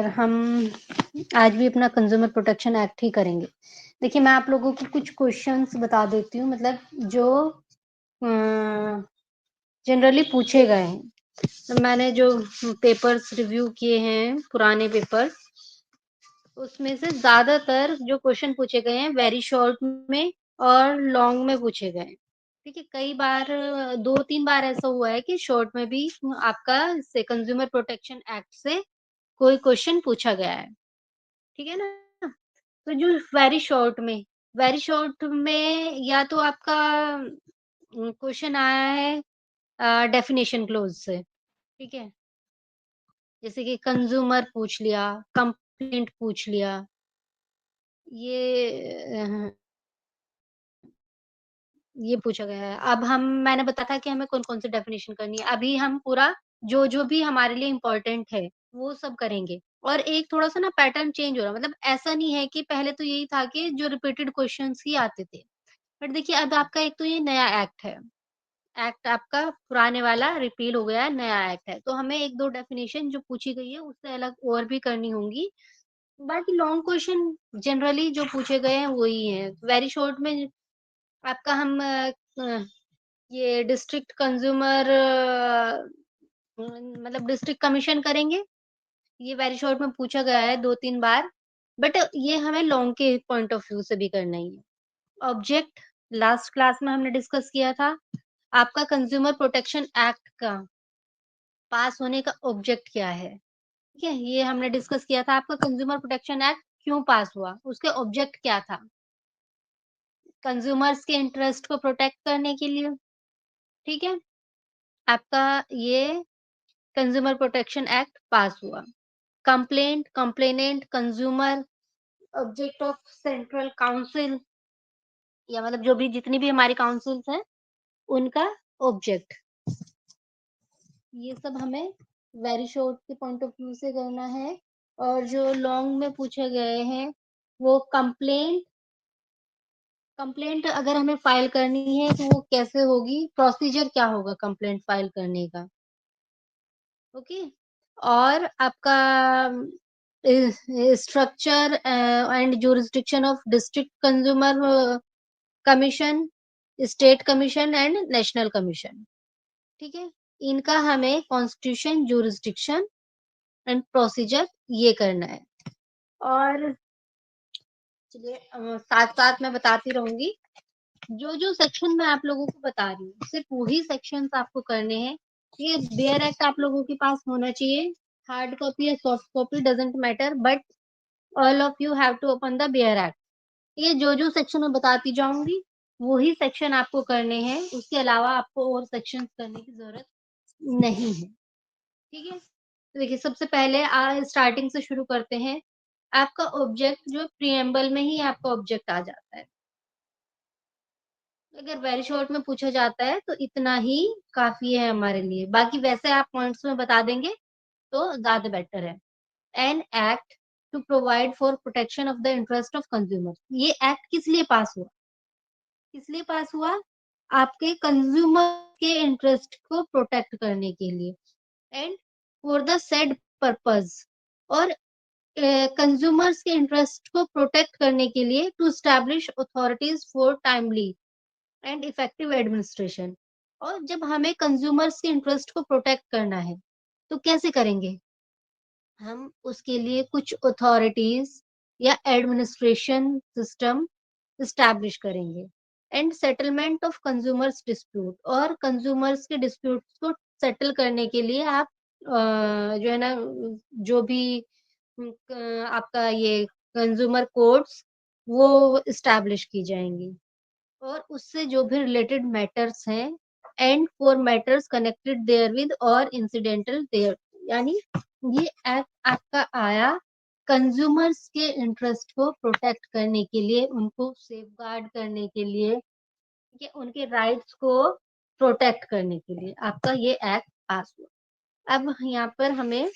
और हम आज भी अपना कंज़्यूमर प्रोटेक्शन एक्ट ही करेंगे। देखिए, मैं आप लोगों को कुछ क्वेश्चन्स बता देती हूँ मतलब जो अ, जनरली पूछे गए हैं। तो मैंने जो पेपर्स रिव्यू किए हैं, पुराने पेपर्स, उसमें से ज़्यादातर जो क्वेश्चन पूछे गए हैं वेरी शॉर्ट में और लॉन्ग में पूछे गए हैं। ठीक है, कई बार 2-3 बार ऐसा हुआ है कि शॉर्ट में भी आपका से कंज़्यूमर प्रोटेक्शन एक्ट से कोई क्वेश्चन पूछा गया है। ठीक है ना? तो जो वेरी शॉर्ट में या तो आपका क्वेश्चन आया है डेफिनिशन क्लॉज़ से, ठीक है? जैसे कि कंज्यूमर पूछ लिया, कंप्लेंट पूछ लिया, ये ये पूछा गया है। अब मैंने बताया था कि हमें कौन-कौन सी डेफिनिशन करनी है। अभी हम पूरा जो-जो भी हमारे लिए इम्पोर्टेंट है, वो सब करेंगे। और एक थोड़ा-सा ना पैटर्न चेंज हो रहा है, मतलब ऐसा नहीं है कि पहले तो यही था कि जो रिपीटेड क्वेश्चन्स ही आते थे। बट देखिए अब आपका एक तो ये नया एक्ट है। एक्ट आपका पुराने वाला रिपील हो गया है, नया एक्ट है। तो हमें 1-2 डेफिनिशन जो पूछी गई है, उससे अलग और भी करनी होंगी। बाकी लॉन्ग क्वेश्चन जनरली जो पूछे गए हैं, वही हैं। वेरी शॉर्ट में आपका ये डिस्ट्रिक्ट कंज्यूमर मतलब डिस्ट्रिक्ट कमीशन करेंगे। ये वेरी शॉर्ट में पूछा गया है 2-3 बार, बट ये हमें लॉन्ग के पॉइंट ऑफ व्यू से भी करना ही है। ऑब्जेक्ट लास्ट क्लास में हमने डिस्कस किया था। आपका कंज्यूमर प्रोटेक्शन एक्ट का पास होने का ऑब्जेक्ट क्या है? ठीक है? ये हमने डिस्कस किया था। आपका कंज्यूमर प्रोटेक्शन एक्ट क्यों पास हुआ? उसके ऑब्जेक्ट क्या था? कंज्यूमर्स के इंटरेस्ट को प्रोटेक्ट करने के लिए, ठीक है? आपका ये कंज्यूमर प्रोटेक्शन एक्ट पास हुआ। Complaint, complainant, consumer, object of central council या मतलब जो भी जितनी भी हमारी काउंसिल्स हैं, उनका ऑब्जेक्ट। ये सब हमें वेरी शॉर्ट के पॉइंट ऑफ व्यू से करना है और जो लॉन्ग में पूछे गए हैं, वो कंप्लेंट अगर हमें फाइल करनी है तो वो कैसे होगी? प्रोसीजर क्या होगा कंप्लेंट फाइल करने का? ओके। और आपका structure and jurisdiction of district consumer commission, state commission and national commission, ठीक है? इनका हमें कॉन्स्टिट्यूशन, jurisdiction एंड प्रोसीजर ये करना है। और चलिए साथ-साथ मैं बताती रहूँगी। जो-जो सेक्शन मैं आप लोगों को बता रही हूँ, सिर्फ वही सेक्शंस आपको करने हैं। ये बेयर एक्ट आप लोगों के पास होना चाहिए। हार्ड कॉपी या soft copy doesn't matter, but all of you have to open the bare act. ये जो-जो सेक्शन मैं बताती जाऊँगी, वही सेक्शन आपको करने हैं। उसके अलावा आपको और सेक्शंस करने की ज़रूरत नहीं है। ठीक है? तो देखिए सबसे पहले स्टार्टिंग से शुरू करते हैं। आपका ऑब्जेक्ट जो प्रिएम्बल में ही आपका ऑब्जेक्ट आ जाता है। अगर वेरी शॉर्ट में पूछा जाता है तो इतना ही काफ़ी है हमारे लिए। बाकी वैसे आप पॉइंट्स में बता देंगे तो ज़्यादा बेटर है। An act to provide for protection of the interest of consumer. ये एक्ट किस लिए पास हुआ? किस लिए पास हुआ? आपके कंज्यूमर के इंटरेस्ट को प्रोटेक्ट करने के लिए and for the said purpose. और कंज्यूमर्स के इंटरेस्ट को प्रोटेक्ट करने के लिए to establish authorities for timely and effective administration. और जब हमें कंज्यूमर्स के इंटरेस्ट को प्रोटेक्ट करना है, तो कैसे करेंगे? हम उसके लिए कुछ अथॉरिटीज या एडमिनिस्ट्रेशन सिस्टम एस्टैब्लिश करेंगे and settlement of consumers dispute. और कंज्यूमर्स के डिस्प्यूट्स को सेटल करने के लिए आप जो है ना जो भी आपका ये कंज्यूमर कोर्ट्स वो एस्टैब्लिश की जाएंगी और उससे जो भी रिलेटेड मैटर्स हैं एंड फॉर मैटर्स कनेक्टेड देयरविद और इंसिडेंटल देयर। यानी ये एक्ट आपका आया कंज्यूमर्स के इंटरेस्ट को प्रोटेक्ट करने के लिए, उनको सेफगार्ड करने के लिए, ये उनके राइट्स को प्रोटेक्ट करने के लिए आपका ये एक्ट पास हुआ। अब यहाँ पर हमें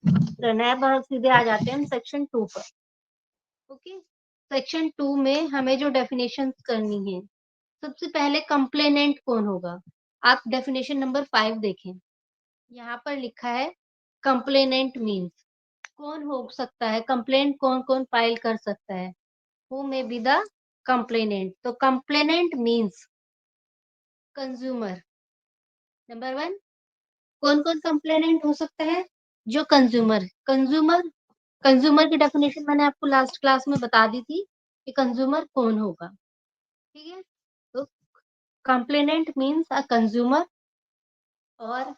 करना है, अब सीधे आ जाते हैं हम सेक्शन 2 पर। ओके, सेक्शन 2 में हमें जो डेफिनेशंस करनी है, सबसे पहले कंप्लेनेंट कौन होगा? आप डेफिनेशन नंबर 5 देखें। यहाँ पर लिखा है कंप्लेनेंट मीन्स कौन हो सकता है कंप्लेंट, कौन कौन फाइल कर सकता है? Who may be the complainant. तो complainant means consumer. Number one, कौन कौन कंप्लेनेंट हो सकता है? जो कंज्यूमर। कंज्यूमर, कंज्यूमर की डेफिनेशन मैंने आपको लास्ट क्लास में बता दी थी कि कंज्यूमर कौन होगा। ठीक है, तो कंप्लेनेंट मीन्स अ कंज्यूमर और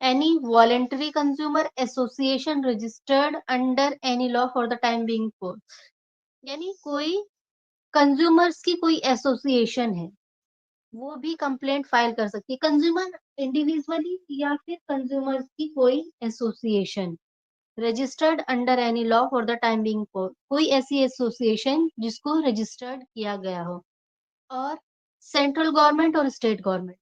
any voluntary consumer association registered under any law for the time being for। यानी कोई कंज्यूमर्स की कोई एसोसिएशन है, वो भी कंप्लेंट फाइल कर सकती है, कंज्यूमर इंडिविजुअली या फिर कंज्यूमर्स की कोई association registered under any law for the time being for, कोई ऐसी एसोसिएशन जिसको रजिस्टर्ड किया गया हो। और सेंट्रल गवर्नमेंट और स्टेट गवर्नमेंट,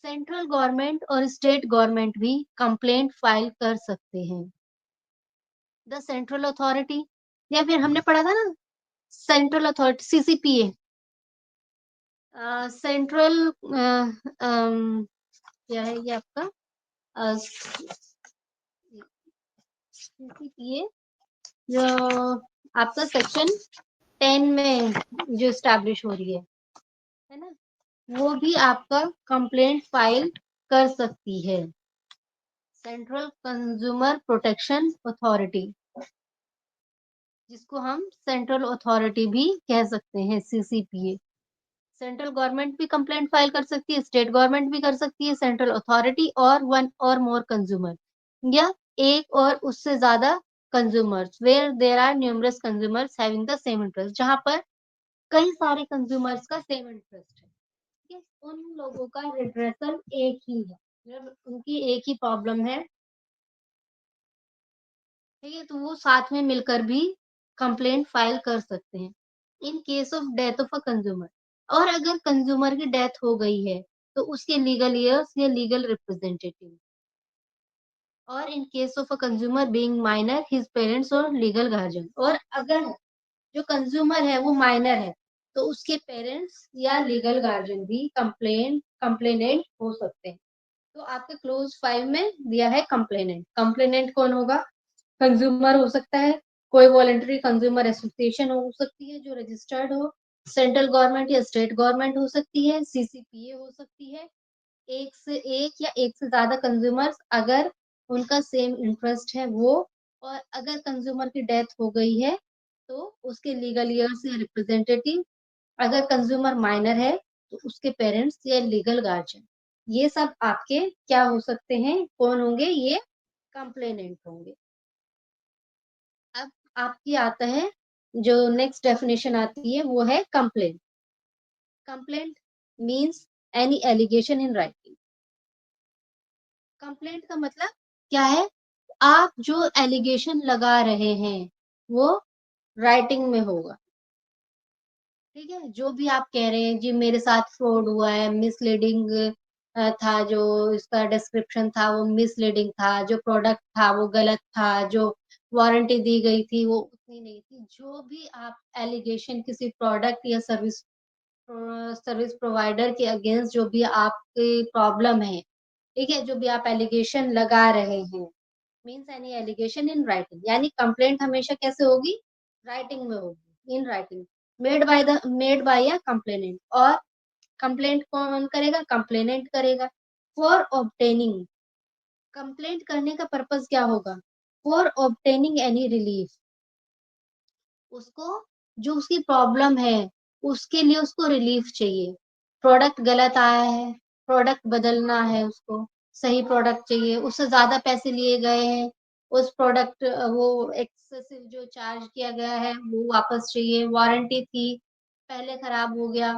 सेंट्रल गवर्नमेंट और स्टेट गवर्नमेंट भी कंप्लेंट फाइल कर सकते हैं। द सेंट्रल अथॉरिटी, या फिर हमने पढ़ा था ना सेंट्रल अथॉरिटी सीसीपीए, सेंट्रल क्या है ये आपका सीसीपीए, जो आपका सेक्शन 10 में जो स्टैब्लिश हो रही है ना, वो भी आपका कंप्लेंट फाइल कर सकती है। सेंट्रल कंज्यूमर प्रोटेक्शन अथॉरिटी, जिसको हम सेंट्रल अथॉरिटी भी कह सकते हैं, सीसीपीए। सेंट्रल गवर्नमेंट भी कंप्लेंट फाइल कर सकती है, स्टेट गवर्नमेंट भी कर सकती है, सेंट्रल अथॉरिटी और वन और मोर कंज्यूमर, या एक और उससे ज्यादा consumers, where there are numerous consumers having the same interest, जहां पर कई सारे कंज्यूमर्स का सेम इंटरेस्ट है। ठीक है, उन लोगों का रिड्रेसल एक ही है, जब उनकी एक ही प्रॉब्लम है, ठीक है, तो वो साथ में मिलकर भी कंप्लेंट फाइल कर सकते हैं। In case of death of a consumer, और अगर कंज्यूमर की डेथ हो गई है तो उसके लीगल ईयर्स या लीगल रिप्रेजेंटेटिव, और in case of a consumer being minor his parents और लीगल गार्जियन, और अगर जो कंज्यूमर है वो माइनर है तो उसके पेरेंट्स या लीगल गार्जियन भी कंप्लेनेंट हो सकते हैं। तो आपके क्लोज 5 में दिया है कंप्लेनेंट। कंप्लेनेंट कौन होगा? कंज्यूमर हो सकता है, कोई वॉलंटरी कंज्यूमर एसोसिएशन हो सकती है जो रजिस्टर्ड हो, सेंट्रल गवर्नमेंट या स्टेट गवर्नमेंट हो सकती है, सीसीपीए हो सकती है, एक से एक या एक से ज्यादा कंज्यूमर्स अगर उनका सेम इंटरेस्ट है वो, और अगर कंज्यूमर की डेथ हो गई है तो उसके लीगल ईयर्स या रिप्रेजेंटेटिव, अगर कंज्यूमर माइनर है तो उसके पेरेंट्स या लीगल गार्जियन, ये सब आपके क्या हो सकते हैं, कौन होंगे? ये कंप्लेनेंट होंगे। अब आपकी आता है जो नेक्स्ट डेफिनेशन आती है वो है complaint. Complaint means any allegation in writing. Complaint का मतलब क्या है? आप जो एलिगेशन लगा रहे हैं वो राइटिंग में होगा। ठीक है, जो भी आप कह रहे हैं जी मेरे साथ फ्रॉड हुआ है, मिसलीडिंग था, जो इसका डिस्क्रिप्शन था वो मिसलीडिंग था, जो प्रोडक्ट था वो गलत था, जो वारंटी दी गई थी वो उतनी नहीं थी, जो भी आप एलिगेशन किसी प्रोडक्ट या सर्विस सर्विस प्रोवाइडर के अगेंस्ट जो भी आपकी प्रॉब्लम है, ठीक है, जो भी आप एलिगेशन लगा रहे हैं, means any allegation in writing, यानी कंप्लेंट हमेशा कैसे होगी? राइटिंग में होगी, in writing, made by a complainant. और कंप्लेंट कौन करेगा? कंप्लेनेंट करेगा। फॉर ऑब्टेनिंग, कंप्लेंट करने का पर्पस क्या होगा? फॉर ऑब्टेनिंग एनी रिलीफ, उसको जो उसकी प्रॉब्लम है उसके लिए उसको रिलीफ चाहिए। प्रोडक्ट गलत आया है, प्रोडक्ट बदलना है, उसको सही प्रोडक्ट चाहिए, उससे ज्यादा पैसे लिए गए हैं, उस प्रोडक्ट वो एक्सेसिव जो चार्ज किया गया है वो वापस चाहिए, वारंटी थी पहले खराब हो गया,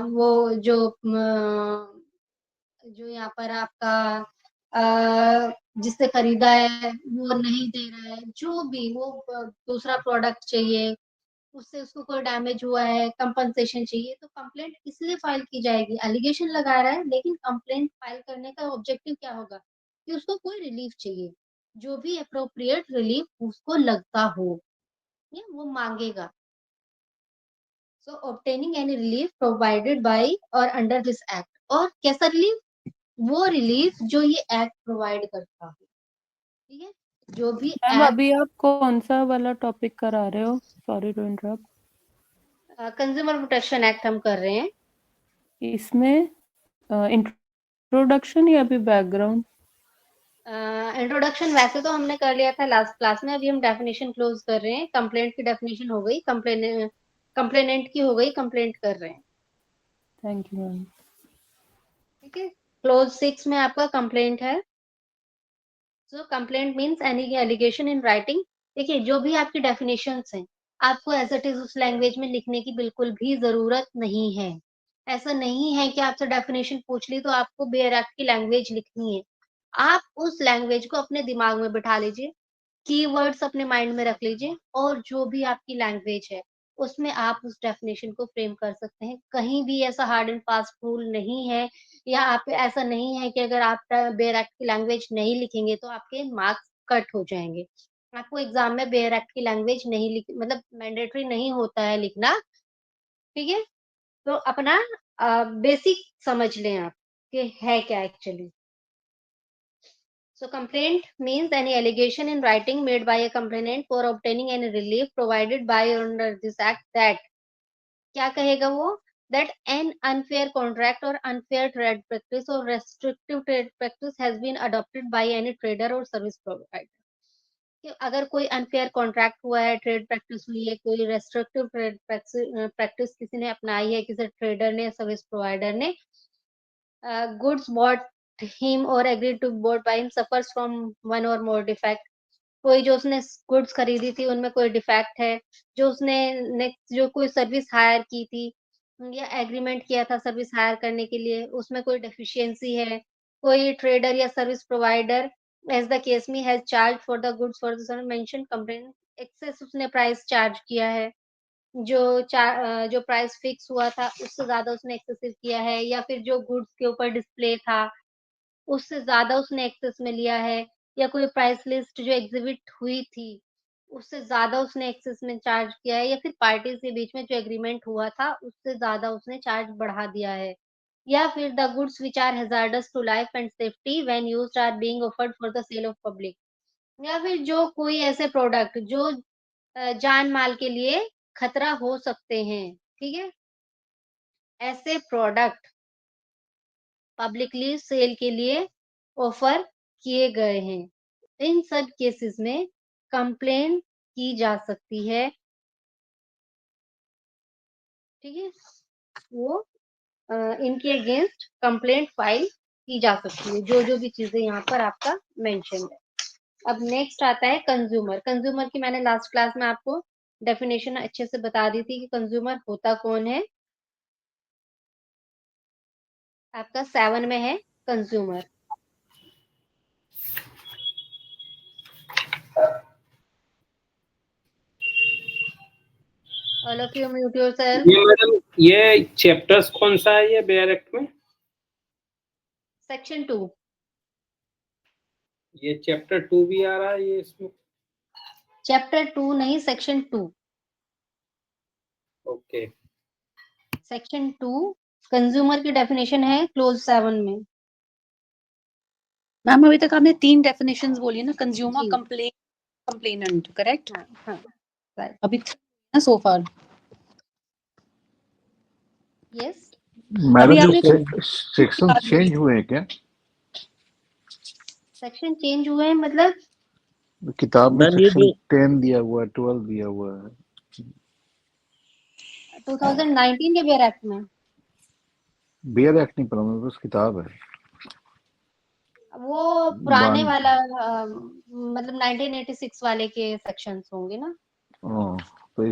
वो जो जो यहाँ पर आपका जिससे खरीदा है वो नहीं दे रहा है, जो भी वो दूसरा प्रोडक्ट चाहिए, उससे उसको कोई डैमेज हुआ है, कंपनसेशन चाहिए, तो कंप्लेंट इसलिए फाइल की जाएगी। एलिगेशन लगा रहा है लेकिन कंप्लेंट फाइल करने का ऑब्जेक्टिव क्या होगा? कि उसको कोई रिलीफ चाहिए, जो भी अप्रोप्रिएट रिलीफ उसको लगता हो, ये वो मांगेगा। So obtaining any relief provided by or under this act, और कैसा रिलीफ? वो रिलीफ जो ये एक्ट प्रोवाइड करता है। ठीक है, जो भी मैम ऐप अभी आप कौन सा वाला टॉपिक करा रहे हो? Sorry to interrupt. Consumer protection act हम कर रहे हैं। इसमें इंट्रोडक्शन या अभी बैकग्राउंड? इंट्रोडक्शन वैसे तो हमने कर लिया था लास्ट क्लास में, अभी हम डेफिनेशन क्लोज कर रहे हैं। कंप्लेंट की डेफिनेशन हो गई, कंप्लेनेंट की हो गई, कंप्लेंट कर रहे हैं। Thank you ma'am. ठीक है, क्लोज 6 में आपका कंप्लेंट है। So complaint means any allegation in writing. देखिए, जो भी आपकी डेफिनेशंस हैं, आपको एज इट इज उस लैंग्वेज में लिखने की बिल्कुल भी जरूरत नहीं है। ऐसा नहीं है कि आपसे डेफिनेशन पूछ ली तो आपको बेयर एक्ट की लैंग्वेज लिखनी है। आप उस लैंग्वेज को अपने दिमाग में बिठा लीजिए, कीवर्ड्स अपने माइंड में रख लीजिए, और जो भी आपकी लैंग्वेज है उसमें आप उस डेफिनेशन को फ्रेम कर सकते हैं। कहीं भी ऐसा हार्ड एंड फास्ट रूल नहीं है, या आप ऐसा नहीं है कि अगर आप बेयर एक्ट की लैंग्वेज नहीं लिखेंगे तो आपके मार्क्स कट हो जाएंगे। आपको एग्जाम में बेयर एक्ट की लैंग्वेज नहीं लिख मतलब मैंडेटरी नहीं होता है लिखना। ठीक है, तो अपना बेसिक समझ लें आप कि है क्या actually. So complaint means any allegation in writing made by a complainant for obtaining any relief provided by or under this act that, क्या कहेगा वो, that an unfair contract or unfair trade practice or restrictive trade practice has been adopted by any trader or service provider। कि अगर कोई unfair contract हुआ है, trade practice हुई है, कोई रेस्ट्रिक्टिव ट्रेड प्रैक्टिस किसी ने अपनाई है, किसी ट्रेडर ने, सर्विस प्रोवाइडर ने, goods bought him or agreed to bought by him suffers from one or more defect। कोई जो उसने गुड्स खरीदी थी उनमें कोई डिफेक्ट है, जो उसने नेक्स्ट जो कोई सर्विस हायर की थी या एग्रीमेंट किया था सर्विस हायर करने के लिए, उसमें कोई डेफिशिएंसी है, कोई ट्रेडर या service provider as the case में has charge for the goods for the mention complaint, excess उसने प्राइस चार्ज किया है, जो प्राइस फिक्स हुआ था उससे ज्यादा उसने एक्सेसिव किया है, या फिर जो गुड्स के ऊपर डिस्प्ले था उससे ज्यादा उसने एक्सेस में लिया है, या कोई प्राइस लिस्ट जो एग्जिबिट हुई थी उससे ज्यादा उसने एक्सेस में चार्ज किया है, या फिर पार्टीज के बीच में जो एग्रीमेंट हुआ था उससे ज्यादा उसने चार्ज बढ़ा दिया है, या फिर the goods which are hazardous to life and safety when used are being offered for the sale of public. या फिर जो कोई ऐसे प्रोडक्ट जो जान माल के लिए खतरा हो सकते हैं, ठीक है, ऐसे प्रोडक्ट पब्लिकली सेल के लिए ऑफर किए गए हैं, इन सब केसेस में कंप्लेन की जा सकती है। ठीक है, वो इनके अगेंस्ट कंप्लेंट फाइल की जा सकती है, जो जो भी चीजें यहाँ पर आपका मेंशन है। अब नेक्स्ट आता है कंज्यूमर। कंज्यूमर की मैंने लास्ट क्लास में आपको डेफिनेशन अच्छे से बता दी थी कि कंज्यूमर होता कौन है। आपका 7 में है consumer. All of you mute yourself. ये मैडम ये चैप्टर्स कौन सा है ये बेयर एक्ट में? सेक्शन 2। ये चैप्टर 2 भी आ रहा है ये इसमें? चैप्टर 2 नहीं, सेक्शन 2। ओके। सेक्शन 2 कंज्यूमर की डेफिनेशन है क्लोज 7 में। मैम अभी तक आपने 3 डेफिनेशंस बोली है ना, कंज्यूमर, जी कंप्लेन, कंप्लेनेंट, करेक्ट? हाँ हाँ राइट अभी ना सो फार। यस। अभी मैडम आपने जो सेक्शन चेंज हुए हैं क्या? सेक्शन चेंज हुए हैं मतलब किताब में मैम ये सेक्शन जो 10 दिया हुआ है, 12 दिया हुआ है। 2019 के बेयर एक्ट में बेयर एक्ट नहीं पढ़ा, मेरे पास किताब है। वो पुराने बान वाला मतलब 1986 वाले के सेक्शंस होंगे ना। हाँ, तो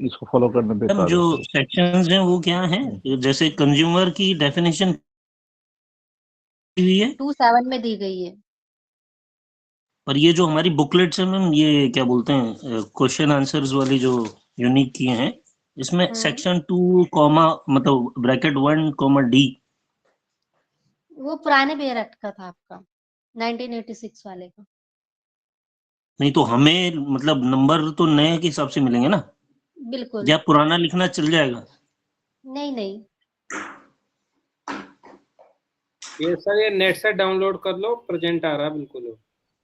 इसको फॉलो करना मैम बेकार जो है फिर। सेक्शंस हैं वो क्या हैं? जैसे कंज्यूमर की डेफिनेशन हुई है, 27 में दी गई है। और ये जो हमारी बुकलेट्स है मैम, ये क्या बोलते हैं, क्वेश्चन आंसर्स वाली जो यूनिक किए हैं, इसमें सेक्शन 2 कॉमा मतलब ब्रैकेट 1 कॉमा डी। वो पुराने बेयर एक्ट का था आपका, 1986 वाले का। नहीं तो हमें मतलब नंबर तो नए के हिसाब से मिलेंगे ना, बिल्कुल या पुराना लिखना चल जाएगा? नहीं नहीं। ये सर ये नेट से डाउनलोड कर लो, प्रेजेंट आ रहा है बिल्कुल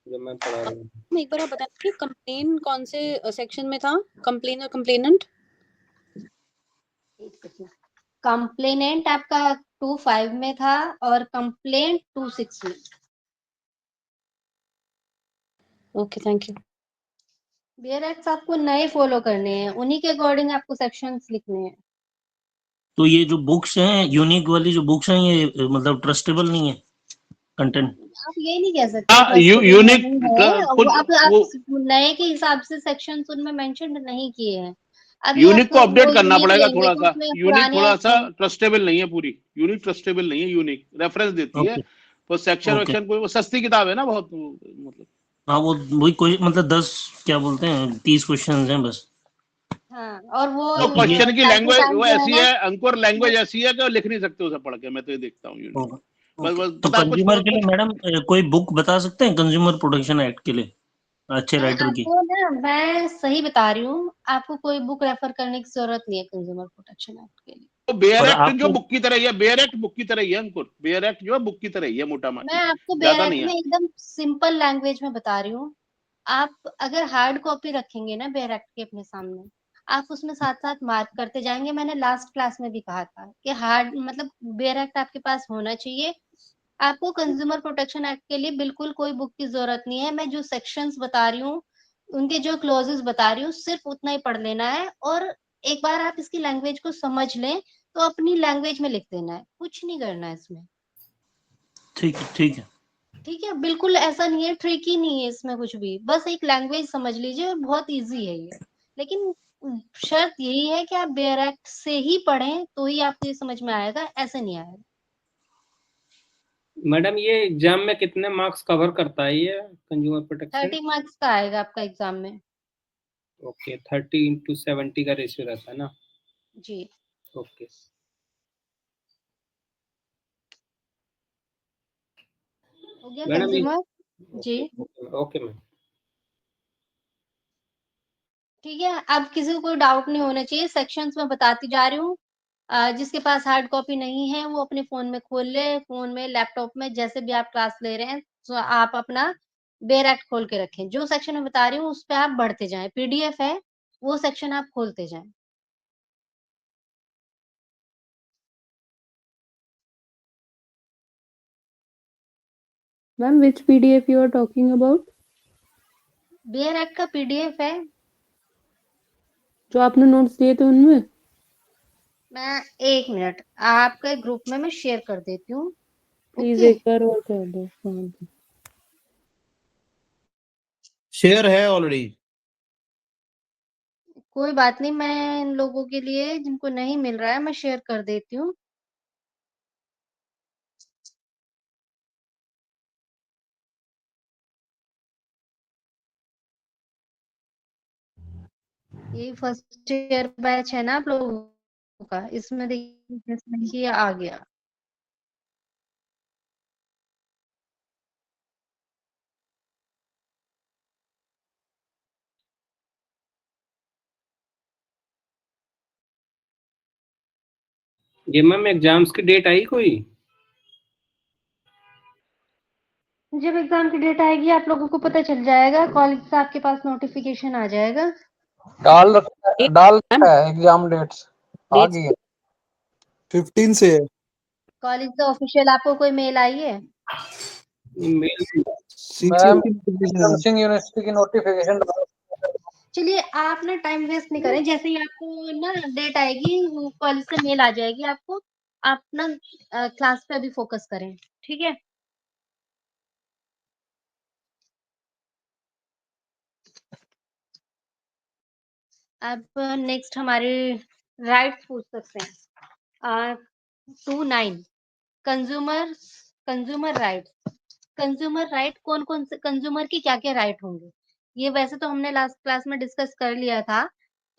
जो मैं पढ़ा रहा हूँ। एक बार आप बताएं कंप्लेन कौन से सेक्शन में था? कंप्लेन और कंप्लेनेंट? कंप्लेनेंट आपका 2.5 में था और कंप्लेंट 2.6 में। Okay, thank you. Bare acts आपको नए फॉलो करने हैं, उन्हीं के अकॉर्डिंग आपको सेक्शंस लिखने हैं। तो ये जो बुक्स हैं, यूनिक वाली जो बुक्स हैं, ये मतलब ट्रस्टेबल नहीं है कंटेंट? आप ये नहीं कह सकते हाँ, trustable यूनिक नहीं है। आप वो नए के हिसाब से सेक्शंस उनमें मेंशन नहीं किए हैं। अभी यूनिक को आप अपडेट वो करना यूनिक पड़ेगा लेंगे थोड़ा तो सा। उसमें यूनिक पुराने थोड़ा सा हैं। ट्रस्टेबल नहीं है पूरी। यूनिक ट्रस्टेबल नहीं है। यूनिक रेफरेंस देती है ओके वो सेक्शन ओके। वेक्शन कोई, वो सस्ती किताब है ना बहुत, मतलब। हाँ, वो वही कोई मतलब 10 क्या बोलते हैं 30 क्वेश्चंस हैं बस। हाँ, और वो तो ये क्वेश्चन की टाइम टू लैंग्वेज टाइम वो जो है ऐसी ना है, अंकुर लैंग्वेज वो- ऐसी है कि वो लिख नहीं सकते उसे पढ़ के। मैं तो ये देखता हूँ यूनिक। होगा। बस ओके, बस तो बता कुछ कंज्यूमर के लिए कुछ मैडम कोई बुक बता सकते हैं कंज्यूमर प्रोटेक्शन एक्ट के लिए अच्छे मैं राइटर की? आपको ना मैं सही बता रही हूँ, आपको कोई बुक रेफर करने की जरूरत नहीं है कंज्यूमर प्रोटेक्शन एक्ट के लिए। तो बेयर और एक्ट जो आपको बुक की तरह ही है, बेयर एक्ट बुक की तरह ही है अंकुर। बेयर एक्ट जो है बुक की तरह ही है, मोटा मैं माटी, आपको बेयर ज्यादा एक्ट नहीं में है। एकदम सिंपल लैंग्वेज में बता रही हूँ। आप अगर हार्ड कॉपी रखेंगे ना बेयर एक्ट के अपने सामने, आप उसमें साथ साथ मार्क करते जाएंगे। मैंने लास्ट क्लास में भी कहा था कि हार्ड मतलब बेयर एक्ट आपके पास होना चाहिए। आपको कंज्यूमर प्रोटेक्शन एक्ट के लिए बिल्कुल कोई बुक की जरूरत नहीं है। मैं जो सेक्शंस बता रही हूँ, उनके जो क्लॉजेस बता रही हूँ, सिर्फ उतना ही पढ़ लेना है। और एक बार आप इसकी लैंग्वेज को समझ लें तो अपनी लैंग्वेज में लिख देना है, कुछ नहीं करना है इसमें। ठीक है ठीक है। ठीक है, बिल्कुल ऐसा नहीं है, ट्रिकी नहीं है इसमें कुछ भी। बस एक लैंग्वेज समझ लीजिए, बहुत इजी है ये। लेकिन शर्त यही है कि आप बेयर एक्ट से ही पढ़ें तो ही आपको ये समझ में आएगा, ऐसे नहीं आएगा। मैडम ये एग्जाम में कितने मार्क्स कवर करता है ये कंज्यूमर प्रोटेक्शन? 30 मार्क्स का आएगा आपका एग्जाम में। ओके, 30:70 का रेशियो रहता है ना? जी। ओके हो गया मैडम ये। कंज्यूमर। जी ओके मैम। ठीक है, अब किसी को कोई डाउट नहीं होना चाहिए। सेक्शंस में बताती जा रही हूँ। जिसके पास हार्ड कॉपी नहीं है वो अपने फोन में खोल ले, फोन में लैपटॉप में जैसे भी आप क्लास ले रहे हैं, तो आप अपना बेयर एक्ट खोल के रखें। जो सेक्शन में बता रही हूँ उस पे आप बढ़ते जाएं, पीडीएफ है वो सेक्शन आप खोलते जाएं। Ma'am which PDF you are talking about? Bare act का पीडीएफ है। जो आपने नोट्स दिए थे उनमें? मैं 1 मिनट आपके ग्रुप में मैं शेयर कर देती हूँ। प्लीज ओके, एक बार और कर दो। हाँ। शेयर है ऑलरेडी। कोई बात नहीं, मैं इन लोगों के लिए जिनको नहीं मिल रहा है मैं शेयर कर देती हूँ। ये फर्स्ट ईयर बैच है ना आप लोगों का, इसमें देखिए इसमें ये आ गया। ये मैम एग्जाम्स की डेट आई कोई? जब एग्जाम की डेट आएगी आप लोगों को पता चल जाएगा, कॉलेज से आपके पास नोटिफिकेशन आ जाएगा। डाल रखा है एग्जाम डेट्स आ गई है। 15 से है। कॉलेज से ऑफिशियल आपको कोई मेल आई है? मेल मैम सीसीओ की नोटिफिकेशन है। सिंह यूनिवर्सिटी की नोटिफिकेशन चलिए आप ना टाइम वेस्ट नहीं करें, जैसे ही आपको ना डेट आएगी कॉलेज से मेल आ जाएगी आपको। आप ना क्लास पे अभी फोकस करें, ठीक है? अब नेक्स्ट हमारे राइट्स पूछ सकते हैं। 2.9 consumer consumer right. Consumer right कौन कौन से कंज्यूमर की क्या क्या राइट होंगे, ये वैसे तो हमने लास्ट क्लास में डिस्कस कर लिया था।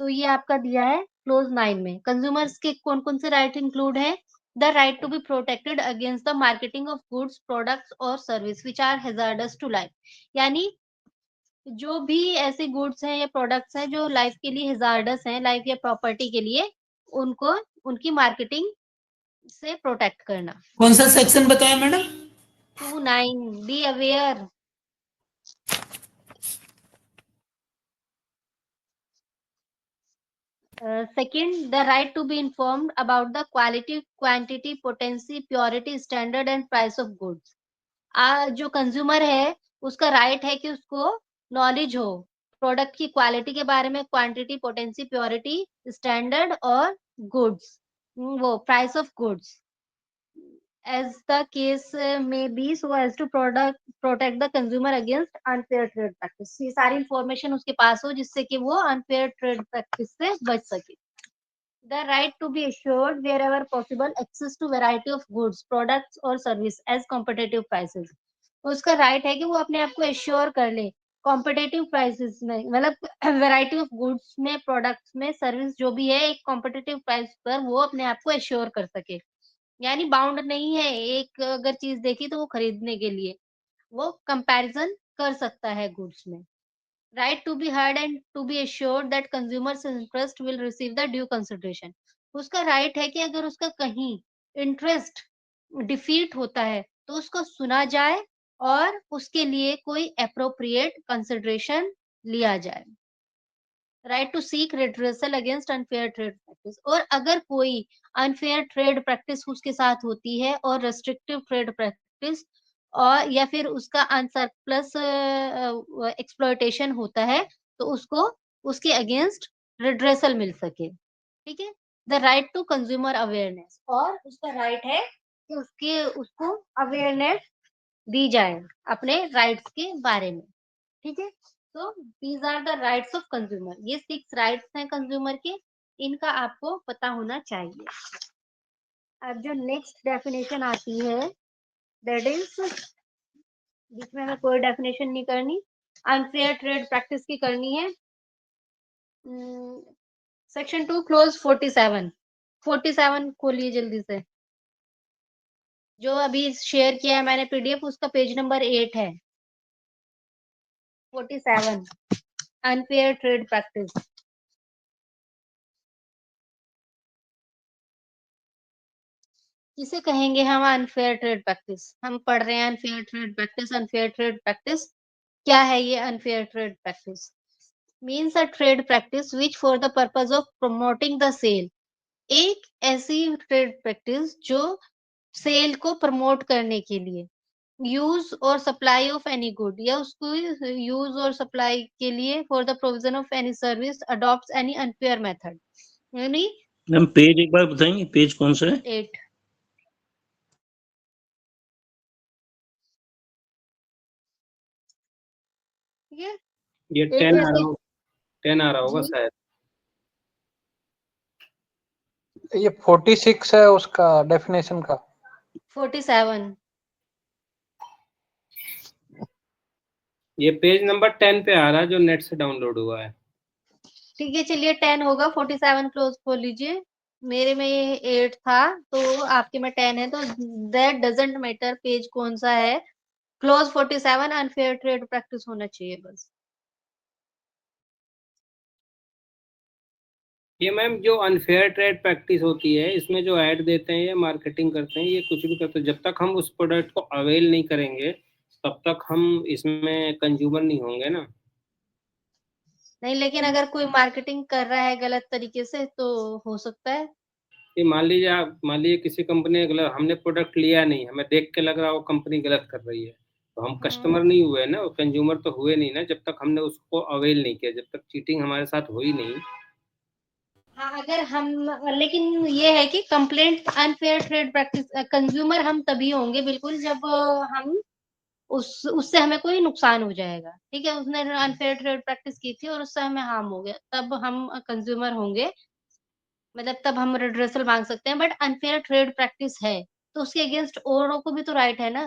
तो ये आपका दिया है क्लोज 9 में। कंज्यूमर्स के कौन कौन से राइट इंक्लूड है? The right to be protected against the marketing of goods products और service which are hazardous to life. यानी जो भी ऐसे गुड्स हैं या प्रोडक्ट्स हैं जो लाइफ के लिए हैजार्डस हैं, लाइफ या प्रॉपर्टी के लिए, उनको उनकी मार्केटिंग से प्रोटेक्ट करना। कौन सा सेक्शन बताया madam? 2.9 be aware. Second, the right to be informed about the quality, quantity, potency, purity, standard and price of goods. जो कंज्यूमर है उसका राइट है कि उसको नॉलेज हो प्रोडक्ट की क्वालिटी के बारे में, क्वांटिटी, पोटेंसी, प्योरिटी, स्टैंडर्ड और गुड्स, वो price of goods as the case may be, so as to protect the consumer against unfair trade practice. ये सारी इंफॉर्मेशन उसके पास हो जिससे कि वो unfair trade practice से बच सके. The right to be assured wherever possible access to variety of goods, products or service as competitive prices. उसका राइट है कि वो अपने आप को एश्योर कर ले कॉम्पिटेटिव प्राइसेस में, मतलब वैरायटी ऑफ गुड्स में, प्रोडक्ट्स में, सर्विस जो भी है, एक कॉम्पिटेटिव प्राइस पर वो अपने आप को एश्योर कर सके. यानी बाउंड नहीं है, एक अगर चीज देखी तो वो खरीदने के लिए वो कंपैरिजन कर सकता है गुड्स में. Right to be heard and to be assured that consumers' interest will receive the due consideration. उसका राइट है कि अगर उसका कहीं इंटरेस्ट डिफीट होता है तो उसको सुना जाए और उसके लिए कोई अप्रोप्रिएट कंसिडरेशन लिया जाए. Right to seek redressal against unfair trade practice. और अगर कोई अनफेयर ट्रेड प्रैक्टिस उसके साथ होती है और रेस्ट्रिक्टिव ट्रेड प्रैक्टिस और या फिर उसका अनसरप्लस एक्सप्लॉयटेशन होता है तो उसको उसके अगेंस्ट रिड्रेसल मिल सके. ठीक है. The right to consumer awareness. और उसका राइट है कि उसको अवेयरनेस दी जाए अपने राइट्स के बारे में. ठीक है. तो these are the rights of consumer. ये 6 राइट्स हैं कंज्यूमर के, इनका आपको पता होना चाहिए. अब जो नेक्स्ट डेफिनेशन आती है दैट इज, बीच में हमें कोई डेफिनेशन नहीं करनी, अनफेयर ट्रेड प्रैक्टिस की करनी है. सेक्शन 2 क्लोज 47 खोलिए जल्दी से. जो अभी शेयर किया है मैंने पीडीएफ, उसका पेज नंबर 8 है. 47 अनफेयर ट्रेड प्रैक्टिस. किसे कहेंगे हम अनफेयर ट्रेड प्रैक्टिस? हम पढ़ रहे हैं unfair trade practice. Unfair trade practice क्या है? ये unfair trade practice means a trade practice which for the purpose of promoting the sale. एक ऐसी ट्रेड प्रैक्टिस जो सेल को प्रमोट करने के लिए, यूज और सप्लाई ऑफ एनी गुड, या उसको यूज और सप्लाई के लिए for the provision of any service adopt any unfair method. यानी मैम पेज एक बार बताएंगे, पेज कौन सा है? 8. ठीक है. ये 10 आ रहा होगा, 10 आ रहा होगा जी. शायद. ये 46 है उसका डेफिनेशन का. 47. ये पेज नंबर 10 पे आ रहा है जो नेट से डाउनलोड हुआ है. ठीक है, चलिए 10 होगा. 47 क्लोज खोल लीजिए. मेरे में ये 8 था तो आपके में 10 है, तो दैट डजंट मैटर पेज कौन सा है. क्लोज 47 अनफेयर ट्रेड प्रैक्टिस होना चाहिए बस. ये मैम जो अनफेयर ट्रेड प्रैक्टिस होती है, इसमें जो ऐड देते हैं या मार्केटिंग करते हैं, ये कुछ भी करते हैं, जब तक हम उस प्रोडक्ट को अवेल नहीं करेंगे तब तक हम इसमें कंज्यूमर नहीं होंगे ना. नहीं, लेकिन अगर कोई मार्केटिंग कर रहा है गलत तरीके से तो हो सकता है. ये मान लीजिए किसी कंपनी ने हमने प्रोडक्ट लिया नहीं, हमें देख के लग रहा है वो कंपनी गलत कर रही है, तो हम कस्टमर नहीं हुए ना, कंज्यूमर तो हुए नहीं ना जब तक हमने उसको अवेल नहीं किया, जब तक चीटिंग हमारे साथ हुई नहीं. हाँ, अगर हम, लेकिन ये है कि complaint unfair trade practice consumer हम तभी होंगे बिल्कुल जब हम उससे हमें कोई नुकसान हो जाएगा. ठीक है. उसने अनफेयर ट्रेड प्रैक्टिस की थी और उससे हमें हार्म हो गया, तब हम कंज्यूमर होंगे, मतलब तब हम रिड्रेसल मांग सकते हैं. बट अनफेयर ट्रेड प्रैक्टिस है तो उसके अगेंस्ट औरों को भी तो राइट है ना.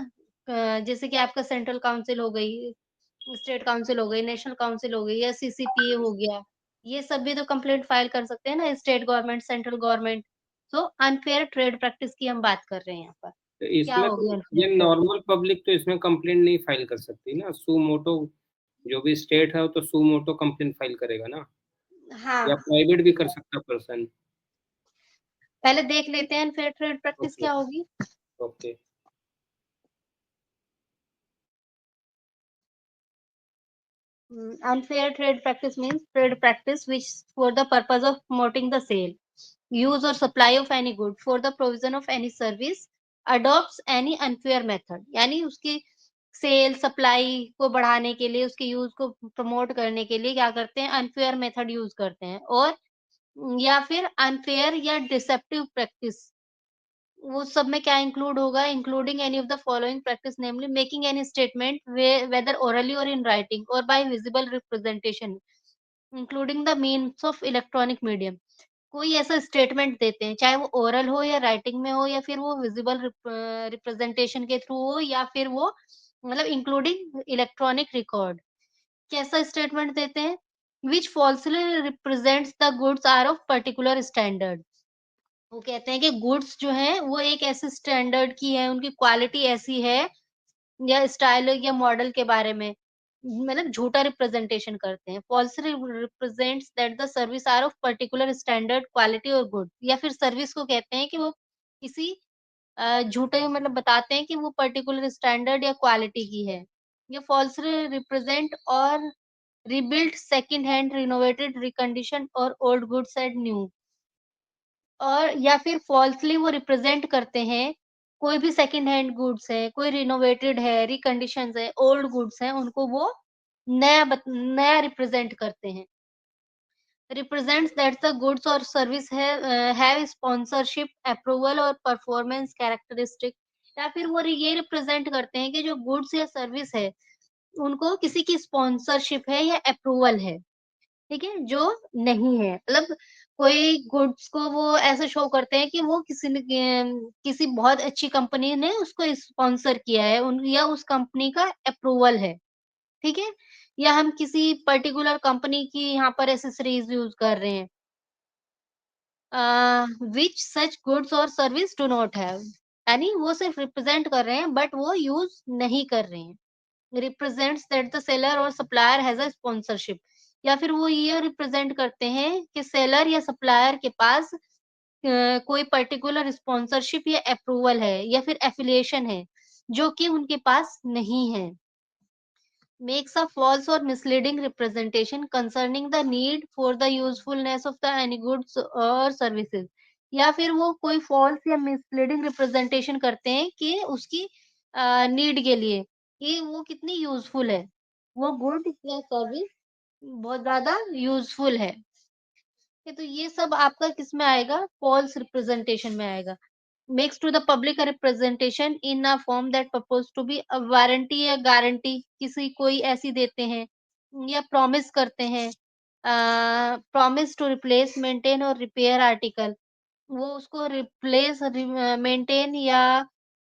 जैसे कि आपका सेंट्रल काउंसिल हो गई, स्टेट काउंसिल हो गई, नेशनल काउंसिल हो गई, या सीसीपीए हो गया, ये सब भी तो कंप्लेंट फाइल कर सकते हैं ना, स्टेट गवर्नमेंट, सेंट्रल गवर्नमेंट. तो अनफेयर ट्रेड प्रैक्टिस की हम बात कर रहे हैं यहाँ पर. तो क्या इसमें होगी तो अनफेयर ये ट्रेड? नॉर्मल पब्लिक तो इसमें कंप्लेंट नहीं फाइल कर सकती ना. सू मोटो जो भी स्टेट है वो तो सू मोटो कंप्लेंट फाइल करेगा ना, हाँ, या प्राइवेट भी कर सकता पर्सन. पहले देख लेते हैं अनफेयर ट्रेड प्रैक्टिस ओके क्या होगी. Okay. Unfair trade practice means trade practice which for the purpose of promoting the sale, use or supply of any good for the provision of any service adopts any unfair method, यानी उसकी cell supply को बढ़ाने के लिए, उसके use को promote करने के लिए क्या करते हैं, अनफेयर मेथड यूज करते हैं। और या फिर अनफेयर या डिसेप्टिव प्रैक्टिस, वो सब में क्या इंक्लूड होगा, including any of the following practice namely making any statement whether orally or in writing or by visible representation including the means of electronic medium. कोई ऐसा स्टेटमेंट देते हैं, चाहे वो ओरल हो या राइटिंग में हो या फिर वो विजिबल रिप्रेजेंटेशन के थ्रू हो या फिर वो मतलब इंक्लूडिंग इलेक्ट्रॉनिक रिकॉर्ड। कैसा स्टेटमेंट देते हैं, which falsely represents the goods are of particular standard. वो कहते हैं कि गुड्स जो हैं वो एक ऐसे स्टैंडर्ड की है, उनकी क्वालिटी ऐसी है या स्टाइल या मॉडल के बारे में मतलब झूठा रिप्रेजेंटेशन करते हैं। False represents that the service are of particular standard quality or good, या फिर सर्विस को कहते हैं कि वो किसी झूठे मतलब बताते हैं कि वो पर्टिकुलर स्टैंडर्ड या क्वालिटी की है। ये फॉल्स रिप्रेजेंट और rebuild second hand renovated recondition और ओल्ड गुड्स एट न्यू, और या फिर फॉल्सली वो रिप्रेजेंट करते हैं कोई भी सेकंड हैंड गुड्स है, कोई रिनोवेटेड है, रिकंडीशंस है, ओल्ड गुड्स हैं, उनको वो नया रिप्रेजेंट करते हैं। रिप्रेजेंट्स दैट द गुड्स और सर्विस हैव स्पॉन्सरशिप अप्रूवल और परफॉर्मेंस कैरेक्टरिस्टिक, या फिर वो ये रिप्रेजेंट करते हैं कि जो गुड्स या सर्विस है उनको किसी की स्पॉन्सरशिप है या अप्रूवल है। ठीक है, जो नहीं है मतलब कोई गुड्स को वो ऐसे शो करते हैं कि वो किसी ने किसी बहुत अच्छी कंपनी ने उसको स्पॉन्सर किया है, उन या उस कंपनी का अप्रूवल है, ठीक है? या हम किसी पर्टिकुलर कंपनी की यहाँ पर एक्सेसरीज यूज कर रहे हैं, व्हिच सच गुड्स और सर्विस डू नॉट हैव, यानी वो सिर्फ रिप्रेजेंट कर रहे हैं बट वो यूज नहीं कर रहे हैं। रिप्रेजेंट्स दैट द सेलर और सप्लायर हैज अ स्पॉन्सरशिप, या फिर वो ये रिप्रेजेंट करते हैं कि सेलर या सप्लायर के पास कोई पर्टिकुलर स्पॉन्सरशिप या अप्रूवल है या फिर एफिलिएशन है जो कि उनके पास नहीं है। Makes a false or misleading representation concerning the need for the usefulness of the any goods or services, या फिर वो कोई false या misleading representation करते हैं कि उसकी नीड के लिए कि वो कितनी यूजफुल है, वो गुड या सर्विस बहुत ज्यादा यूजफुल है। तो ये सब आपका किस में आएगा, फॉल्स रिप्रेजेंटेशन में आएगा। Makes to the public a representation in a form that propose to be a warranty या गारंटी, किसी कोई ऐसी देते हैं या प्रॉमिस करते हैं, promise to replace maintain or repair article, वो उसको रिप्लेस मेंटेन या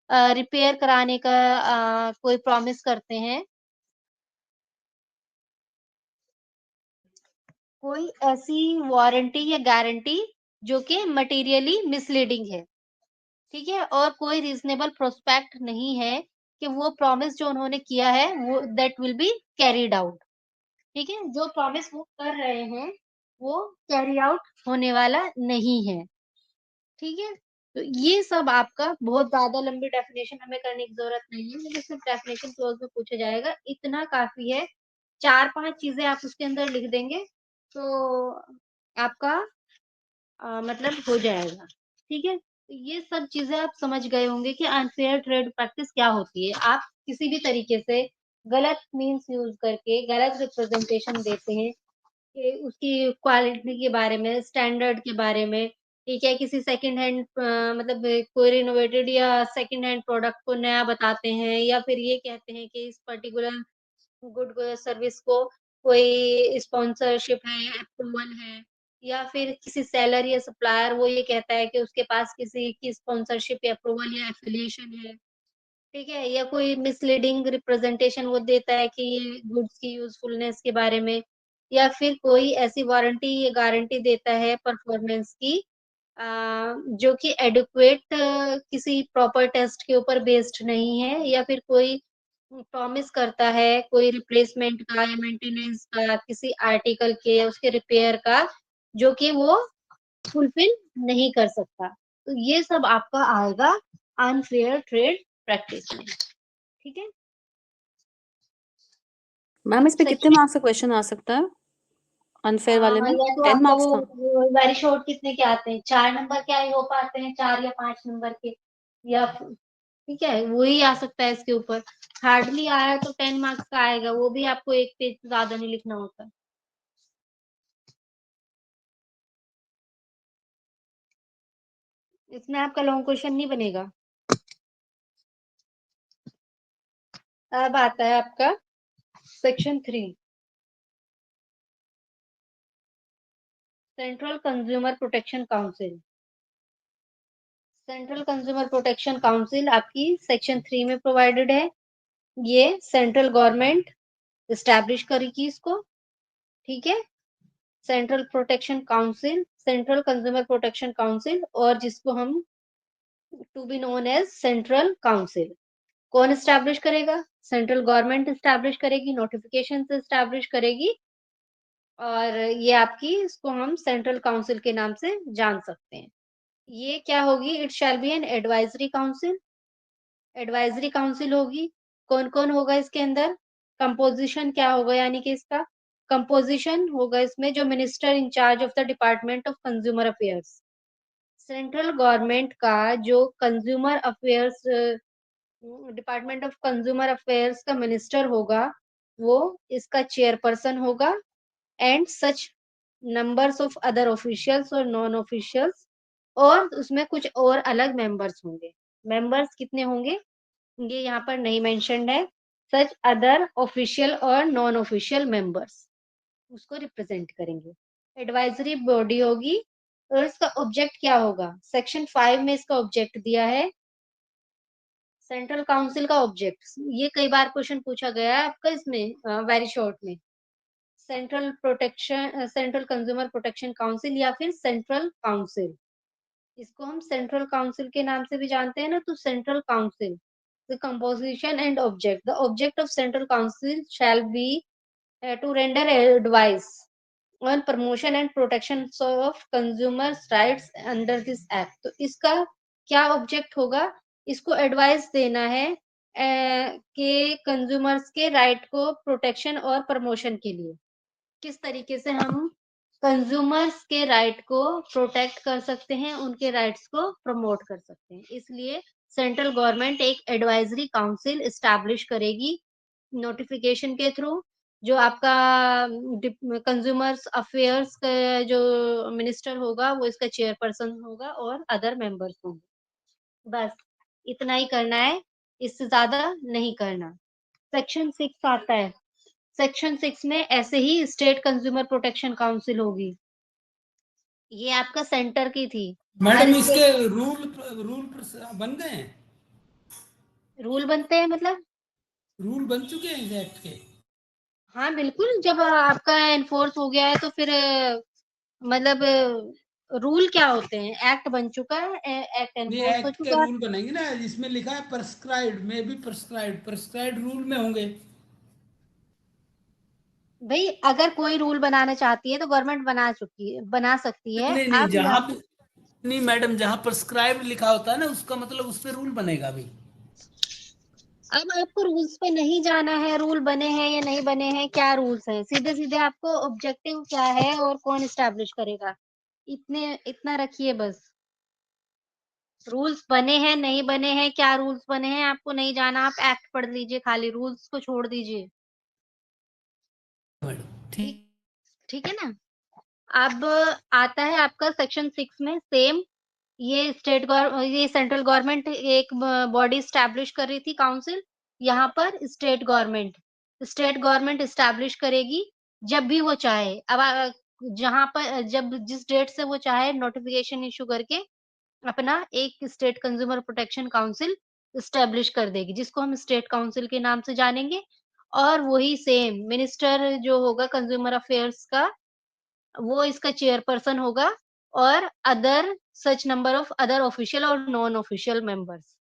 रिपेयर कराने का कोई प्रॉमिस करते हैं। कोई ऐसी वारंटी या गारंटी जो कि मटेरियली मिसलीडिंग है, ठीक है? और कोई रीज़नेबल प्रोस्पेक्ट नहीं है कि वो प्रॉमिस जो उन्होंने किया है वो that will be carried out, ठीक है? जो प्रॉमिस वो कर रहे हैं, वो कैरी आउट होने वाला नहीं है, ठीक है? तो ये सब आपका बहुत ज़्यादा लंबी डेफिनेशन हमें करने की ज़रूरत नहीं है, मुझे सिर्फ डेफिनेशन क्लोज़ में पूछा जाएगा, इतना काफ़ी है। 4-5 चीज़ें आप उसके अंदर लिख देंगे, तो आपका मतलब हो जाएगा, ठीक है? तो ये सब चीज़ें आप समझ गए होंगे कि अनफेयर ट्रेड प्रैक्टिस क्या होती है। आप किसी भी तरीके से गलत मीन्स यूज़ करके गलत रिप्रेजेंटेशन देते हैं कि उसकी क्वालिटी के बारे में, स्टैंडर्ड के बारे में, ठीक है? किसी सेकंड हैंड मतलब कोई रिनोवेटेड या सेकंड हैंड प्रोडक्ट को नया बताते हैं या फिर ये कहते हैं कि इस पर्टिकुलर गुड सर्विस को कोई स्पॉन्सरशिप है, अप्रूवल है, या फिर किसी सेलर या सप्लायर वो ये कहता है कि उसके पास किसी की स्पॉन्सरशिप या अप्रूवल या एफिलिएशन है, ठीक है? या कोई मिसलीडिंग रिप्रेजेंटेशन वो देता है कि ये गुड्स की यूज़फुलनेस के बारे में, या फिर कोई ऐसी वारंटी या गारंटी देता है परफॉर्मेंस की अ, जो कि एडुक्वेट किसी प्रॉपर टेस्ट के ऊपर बेस्ड नहीं है, या फिर कोई प्रॉमिस करता है कोई रिप्लेसमेंट का या मेंटेनेंस का किसी आर्टिकल के या उसके रिपेयर का, जो कि वो फुलफिल नहीं कर सकता। तो ये सब आपका आएगा अनफेयर ट्रेड प्रैक्टिस में, ठीक है? मैम इस पे कितने Section- मार्क्स का क्वेश्चन आ सकता है अनफेयर वाले में? या तो 10 आपका मार्क्स वो का? वेरी शॉर्ट कितने के आते हैं, 4 नंबर के आई होप आते हैं, 4 या 5 नंबर के, या ठीक है वही आ सकता है इसके ऊपर। हार्डली आया तो 10 मार्क्स का आएगा, वो भी आपको एक पेज से ज्यादा नहीं लिखना होता। इसमें आपका लॉन्ग क्वेश्चन नहीं बनेगा। अब आता है आपका section 3, central consumer protection council. Central consumer protection council आपकी सेक्शन 3 में प्रोवाइडेड है। ये सेंट्रल गवर्नमेंट इस्टेब्लिश करेगी इसको, ठीक है। Central protection council, central consumer protection council, और जिसको हम to be known as central council. कौन इस्टेब्लिश करेगा? सेंट्रल गवर्नमेंट इस्टेब्लिश करेगी, नोटिफिकेशन से इस्टेब्लिश करेगी, और ये आपकी इसको हम सेंट्रल काउंसिल के नाम से जान सकते हैं। ये क्या होगी? It shall be an advisory council. Advisory council होगी। कौन कौन होगा इसके अंदर? कंपोजिशन क्या होगा, यानी कि इसका कंपोजिशन होगा इसमें जो minister in charge of the department of consumer affairs. Central government का जो consumer affairs department of consumer affairs का मिनिस्टर होगा, वो इसका चेयरपर्सन होगा, and such numbers of other officials और नॉन ऑफिशियल्स, और उसमें कुछ और अलग मेंबर्स होंगे। मेंबर्स कितने होंगे ये यहाँ पर नहीं मेंशन्ड है। सच अदर ऑफिशियल और नॉन ऑफिशियल मेंबर्स उसको रिप्रेजेंट करेंगे। एडवाइजरी बॉडी होगी, और इसका ऑब्जेक्ट क्या होगा? सेक्शन 5 में इसका ऑब्जेक्ट दिया है। सेंट्रल काउंसिल का ऑब्जेक्ट, ये कई बार क्वेश्चन पूछा गया है आपका इसमें वेरी शॉर्ट में। सेंट्रल कंज्यूमर प्रोटेक्शन काउंसिल या फिर सेंट्रल काउंसिल, इसको हम सेंट्रल काउंसिल के नाम से भी जानते हैं ना, तो central council. The composition and object, the object of central council shall be to render advice on promotion and protection of consumers rights under this act. तो इसका क्या ऑब्जेक्ट होगा? इसको एडवाइस देना है कि कंज्यूमर्स के राइट को प्रोटेक्शन और प्रमोशन के लिए किस तरीके से हम कंज्यूमर्स के राइट को प्रोटेक्ट कर सकते हैं, उनके राइट्स को प्रमोट कर सकते हैं। इसलिए सेंट्रल गवर्नमेंट एक एडवाइजरी काउंसिल एस्टैब्लिश करेगी नोटिफिकेशन के थ्रू। जो आपका कंज्यूमर्स अफेयर्स का जो मिनिस्टर होगा वो इसका चेयरपर्सन होगा, और अदर मेंबर्स होंगे। बस इतना ही करना है, इससे ज्यादा नहीं करना। सेक्शन 6 आता है। सेक्शन 6 में ऐसे ही स्टेट कंज्यूमर प्रोटेक्शन काउंसिल होगी। ये आपका सेंटर की थी। मैडम हर इसके स्टेट रूल बन गए हैं? रूल बनते हैं मतलब? रूल बन चुके हैं इस एक्ट के? हाँ बिल्कुल, जब आपका एनफोर्स हो गया है तो फिर मतलब रूल क्या होते हैं? एक्ट बन चुका है, एक्ट नहीं, एनफोर्स हो एक्ट के चुका है। रूल बनेंगे ना, जिसमें लिखा है प्रेस्क्राइब्ड में भी प्रेस्क्राइब्ड रूल में होंगे। भाई अगर कोई रूल बनाना चाहती है तो गवर्नमेंट बना सकती है। नहीं नहीं, अब जहां भी नहीं मैडम, जहां प्रेस्क्राइब्ड लिखा होता है ना, उसका मतलब उस पे रूल बनेगा भी। अब आपको रूल्स पे नहीं जाना है, रूल बने हैं या नहीं बने हैं, क्या रूल्स हैं, सीधे सीधे आपको ऑब्जेक्टिव क्या है और कौन एस्टैब्लिश करेगा, इतना रखिए बस। रूल्स बने हैं नहीं बने हैं, क्या रूल्स बने हैं आपको नहीं जाना, आप एक्ट पढ़ लीजिए, खाली रूल्स को छोड़ दीजिए। ठीक ठीक है ना। अब आता है आपका सेक्शन 6 में सेम, ये सेंट्रल गवर्नमेंट एक बॉडी स्टैब्लिश कर रही थी काउंसिल। यहाँ पर स्टेट गवर्नमेंट स्टैब्लिश करेगी जब भी वो चाहे। अब जहां पर जब जिस डेट से वो चाहे नोटिफिकेशन इशू करके अपना एक state consumer protection council establish कर देगी, जिसको हम स्टेट काउंसिल के नाम से जानेंगे। और वही सेम मिनिस्टर जो होगा कंज्यूमर अफेयर्स का, वो इसका चेयरपर्सन होगा, और other such number of other official और नॉन ऑफिशियल मेंबर्स।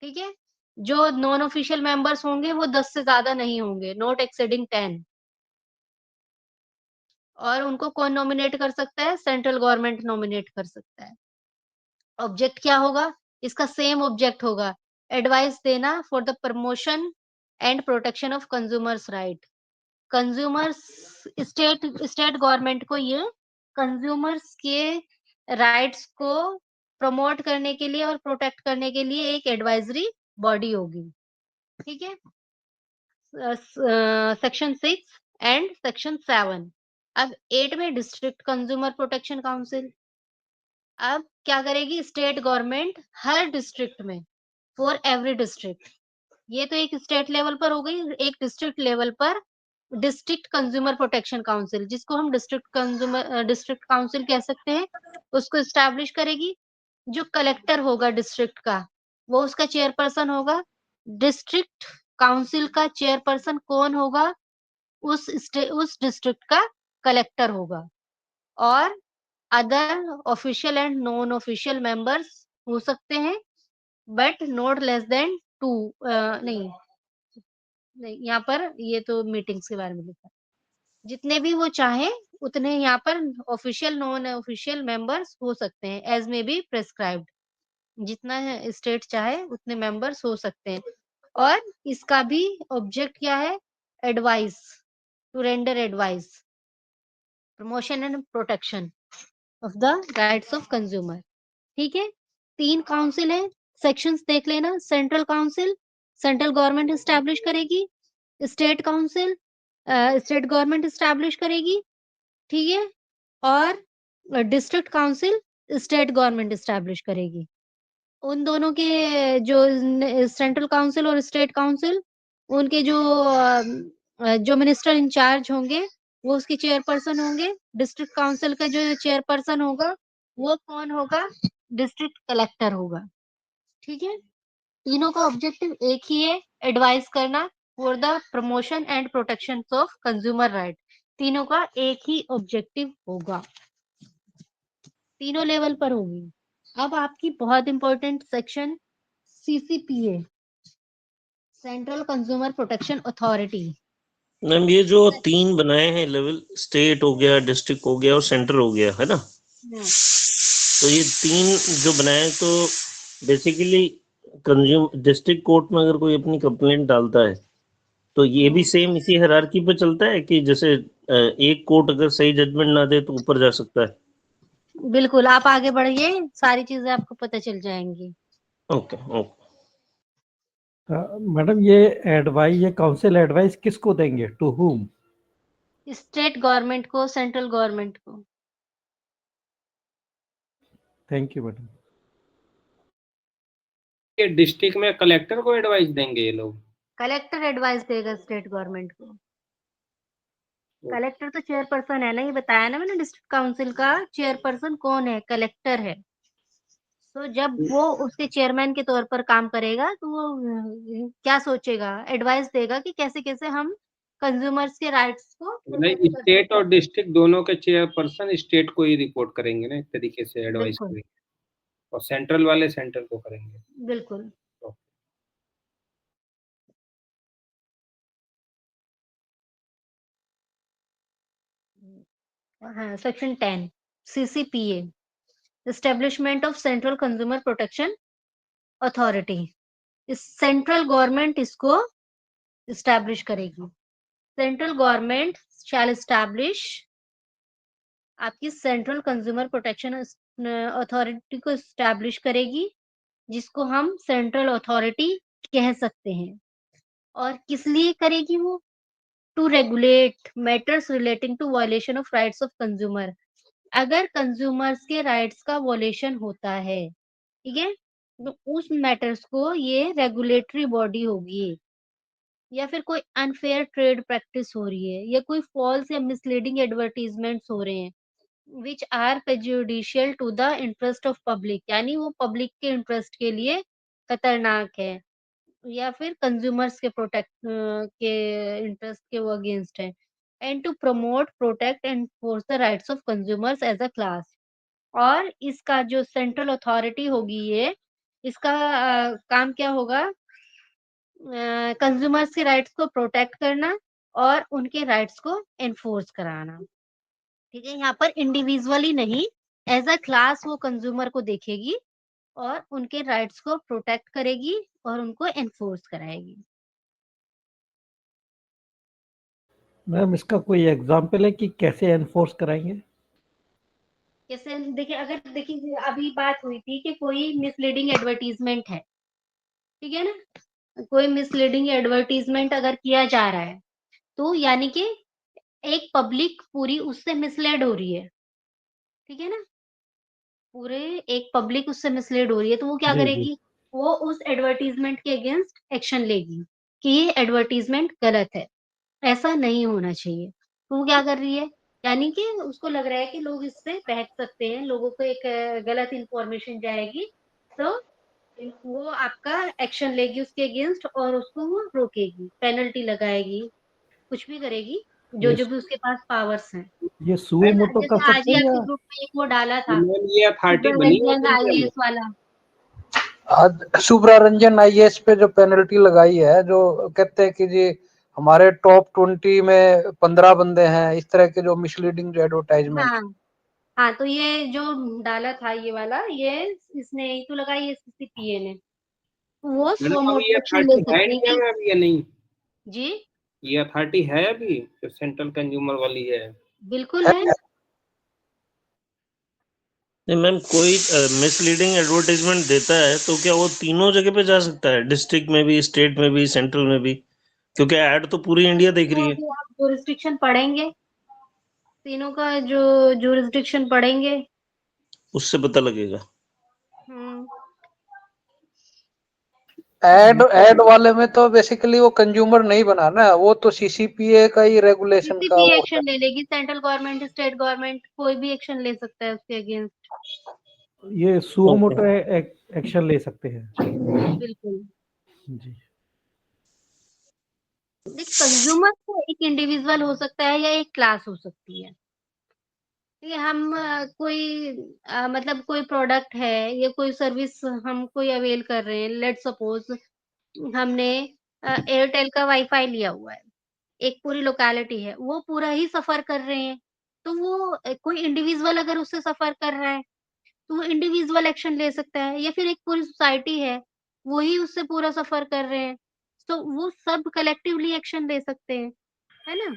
ठीक है। जो नॉन ऑफिशियल मेंबर्स होंगे वो 10 से ज्यादा नहीं होंगे, नॉट एक्सेडिंग 10। और उनको कौन नॉमिनेट कर सकता है? सेंट्रल गवर्नमेंट नॉमिनेट कर सकता है। ऑब्जेक्ट क्या होगा? इसका सेम ऑब्जेक्ट होगा, एडवाइस देना for the promotion and protection of consumers right. Consumers state government को ये कंज्यूमर्स के राइट्स को प्रमोट करने के लिए और प्रोटेक्ट करने के लिए एक एडवाइजरी बॉडी होगी, ठीक है। Section 6 and section 7। अब 8 में डिस्ट्रिक्ट कंज्यूमर प्रोटेक्शन काउंसिल। अब क्या करेगी स्टेट गवर्नमेंट हर डिस्ट्रिक्ट में, फॉर एवरी डिस्ट्रिक्ट, ये तो एक स्टेट लेवल पर हो गई, एक डिस्ट्रिक्ट लेवल पर डिस्ट्रिक्ट कंज्यूमर प्रोटेक्शन काउंसिल, जिसको हम डिस्ट्रिक्ट काउंसिल कह सकते हैं, उसको एस्टैब्लिश करेगी। जो कलेक्टर होगा डिस्ट्रिक्ट का वो उसका चेयरपर्सन होगा। डिस्ट्रिक्ट काउंसिल का चेयरपर्सन कौन होगा? उस डिस्ट्रिक्ट का कलेक्टर होगा। और other official and non official members हो सकते हैं, बट नॉट लेस देन 2। नहीं, यहाँ पर ये तो मीटिंग्स के बारे में लिखा है। जितने भी वो चाहे उतने यहाँ पर ऑफिशियल नॉन ऑफिशियल मेंबर्स हो सकते हैं, एज में बी प्रेस्क्राइब्ड। जितना स्टेट चाहे उतने मेंबर्स हो सकते हैं। और इसका भी ऑब्जेक्ट क्या है? Advice, to render advice, promotion and protection of the rights of consumer, ठीक है। 3 काउंसिल है, सेक्शंस देख लेना। Central council central government establish करेगी, state council state government establish करेगी, ठीक है। और district council state government establish करेगी। उन दोनों के जो सेंट्रल काउंसिल और स्टेट काउंसिल, उनके जो मिनिस्टर इंचार्ज होंगे वो उसके चेयरपर्सन होंगे। डिस्ट्रिक्ट काउंसिल का जो चेयरपर्सन होगा वो कौन होगा? डिस्ट्रिक्ट कलेक्टर होगा, ठीक है। तीनों का ऑब्जेक्टिव एक ही है, एडवाइस करना for the promotion and protection of consumer right. तीनों का एक ही ऑब्जेक्टिव होगा, तीनों लेवल पर होगी। अब आपकी बहुत important section CCPA, central consumer protection authority. Ma'am ये जो 3 बनाए हैं लेवल, स्टेट हो गया, डिस्ट्रिक्ट हो गया और सेंटर हो गया, है ना? तो ये 3 जो बनाए, तो बेसिकली डिस्ट्रिक्ट कोर्ट में अगर कोई अपनी कंप्लेंट डालता है तो ये भी सेम इसी हायरार्की पे चलता है कि जैसे एक कोर्ट अगर सही जजमेंट ना दे तो ऊपर जा सकता है? बिल्कुल, आप आगे बढ़िए, सारी चीजें आपको पता चल जाएंगी। Okay okay. मैडम ये काउंसिल एडवाइस किसको देंगे? To whom? स्टेट गवर्नमेंट को, सेंट्रल गवर्नमेंट को। Thank you madam. ये डिस्ट्रिक्ट में कलेक्टर को एडवाइस देंगे ये लोग? कलेक्टर एडवाइस देगा स्टेट गवर्नमेंट को। कलेक्टर तो चेयरपर्सन है ना, ये बताया ना मैंने। डिस्ट्रिक्ट काउंसिल का चेयरपर्सन कौन है? कलेक्टर है। तो जब वो उसके चेयरमैन के तौर पर काम करेगा तो वो क्या सोचेगा? एडवाइस देगा कि कैसे कैसे हम कंज्यूमर्स के राइट्स को नहीं, स्टेट और डिस्ट्रिक्ट दोनों के चेयरपर्सन स्टेट को ही रिपोर्ट करेंगे ना, एक तरीके से एडवाइस बिल्कुल करेंगे, और सेंट्रल वाले सेंटर को करेंगे। बिल्कुल। हाँ, section 10 CCPA, establishment of central consumer protection authority. इस सेंट्रल गवर्नमेंट इसको एस्टैब्लिश करेगी। सेंट्रल गवर्नमेंट शैल एस्टैब्लिश, आपकी सेंट्रल कंज्यूमर प्रोटेक्शन अथॉरिटी को एस्टैब्लिश करेगी, जिसको हम सेंट्रल अथॉरिटी कह सकते हैं। और किस लिए करेगी वो? To regulate matters relating to violation of rights of consumer. अगर कंज्यूमर्स के राइट्स का वॉलेशन होता है, ठीक है, तो उस मैटर्स को ये रेगुलेटरी बॉडी होगी। या फिर कोई अनफेयर ट्रेड प्रैक्टिस हो रही है, या कोई फॉल्स या मिसलीडिंग एडवर्टीजमेंट्स हो रहे हैं which are prejudicial to the interest of public, यानी वो पब्लिक के इंटरेस्ट के लिए खतरनाक है, या फिर कंज्यूमर्स के प्रोटेक्ट के इंटरेस्ट के वो अगेंस्ट है। And to promote, protect and force the rights of consumers as a class. और इसका जो सेंट्रल अथॉरिटी होगी, ये इसका काम क्या होगा? कंज्यूमर्स के राइट्स को प्रोटेक्ट करना और उनके राइट्स को एनफोर्स कराना, ठीक है। यहाँ पर इंडिविजुअली नहीं, एज अ क्लास वो कंज्यूमर को देखेगी और उनके राइट्स को प्रोटेक्ट करेगी और उनको एनफोर्स कराएगी। मैम इसका कोई एग्जाम्पल है कि कैसे एनफोर्स कराएंगे? जैसे देखिए, अगर देखिए अभी बात हुई थी कि कोई मिसलीडिंग एडवर्टीजमेंट है, ठीक है ना, कोई मिसलीडिंग एडवर्टीजमेंट अगर किया जा रहा है, तो यानी कि एक पब्लिक पूरी उससे मिसलेड हो रही है, ठीक है ना, पूरे एक पब्लिक उससे मिसलीड हो रही है, तो वो क्या जी जी। करेगी, वो उस एडवर्टीजमेंट के अगेंस्ट एक्शन लेगी कि ये एडवर्टीजमेंट गलत है, ऐसा नहीं होना चाहिए। तो वो क्या कर रही है, यानी कि उसको लग रहा है कि लोग इससे बहक सकते हैं, लोगों को एक गलत इंफॉर्मेशन जाएगी, तो वो आपका एक्शन लेगी उसके अगेंस्ट और उसको वो रोकेगी, पेनल्टी लगाएगी, कुछ भी करेगी, जो ये जो भी उसके पास पावर्स हैं, ये है सुओ ना। मोटो कर जैसे आज सकते ही हैं आपके या? ग्रुप में एक वो डाला था, मैम ये अथॉरिटी बनी है सुब्रमण्यम इंडिया में? आईएएस वाला। आज सुब्रमण्यम आईएएस पे जो पेनल्टी लगाई है, जो कहते हैं कि जी हमारे टॉप 20 में 15 बंदे हैं, इस तरह के जो मिसलीडिंग एडवर्टाइजमेंट। हाँ हाँ, तो ये जो डाला था ये वाला, ये इसने ही तो लगाई है, सीसीपीए ने, वो मैडम सो अभी ये मोटो एक्शन ले अथॉरिटी है सकते हैं इंडिया कि में अभी या नहीं? जी ये अथॉरिटी है अभी जो सेंट्रल कंज्यूमर वाली है? बिल्कुल है। नहीं मैम, कोई मिसलीडिंग एडवर्टाइजमेंट देता है तो क्या वो तीनों जगह पे जा सकता है, डिस्ट्रिक्ट में भी, स्टेट में भी, सेंट्रल में भी? क्योंकि ऐड तो पूरी इंडिया देख वो रही है। अभी आप जुरिस्डिक्शन पढ़ेंगे, तीनों का जो जुरिस्डिक्शन पढ़ेंगे। उससे पता लगेगा। हम्म, एड वाले में तो बेसिकली वो कंज्यूमर नहीं बना ना, वो तो सीसीपीए का ही रेगुलेशन का सीसीपीए वो है। एक्शन ले लेगी, सेंट्रल गवर्नमेंट, स्टेट गवर्नमेंट, कोई भी एक्शन ले सकता है उसके अगेंस्ट। ये सुओ ओके। मोटो एक्शन ले सकते हैं? बिल्कुल। जी। देख, कंज्यूमर तो एक इंडिविजुअल हो सकता है या एक क्लास हो सकती है, ठीक है। हम कोई मतलब कोई प्रोडक्ट है या कोई सर्विस हम कोई अवेल कर रहे हैं, लेट सपोज हमने एयरटेल का वाईफाई लिया हुआ है, एक पूरी लोकेलिटी है, वो पूरा ही सफर कर रहे हैं, तो वो कोई इंडिविजुअल अगर उससे सफर कर रहा है, तो वो इंडिविजुअल एक्शन ले सकता है, या फिर एक पूरी सोसाइटी है, वो ही उससे पूरा सफर कर रहे हैं, तो वो सब कलेक्टिवली एक्शन ले सकते हैं, है ना।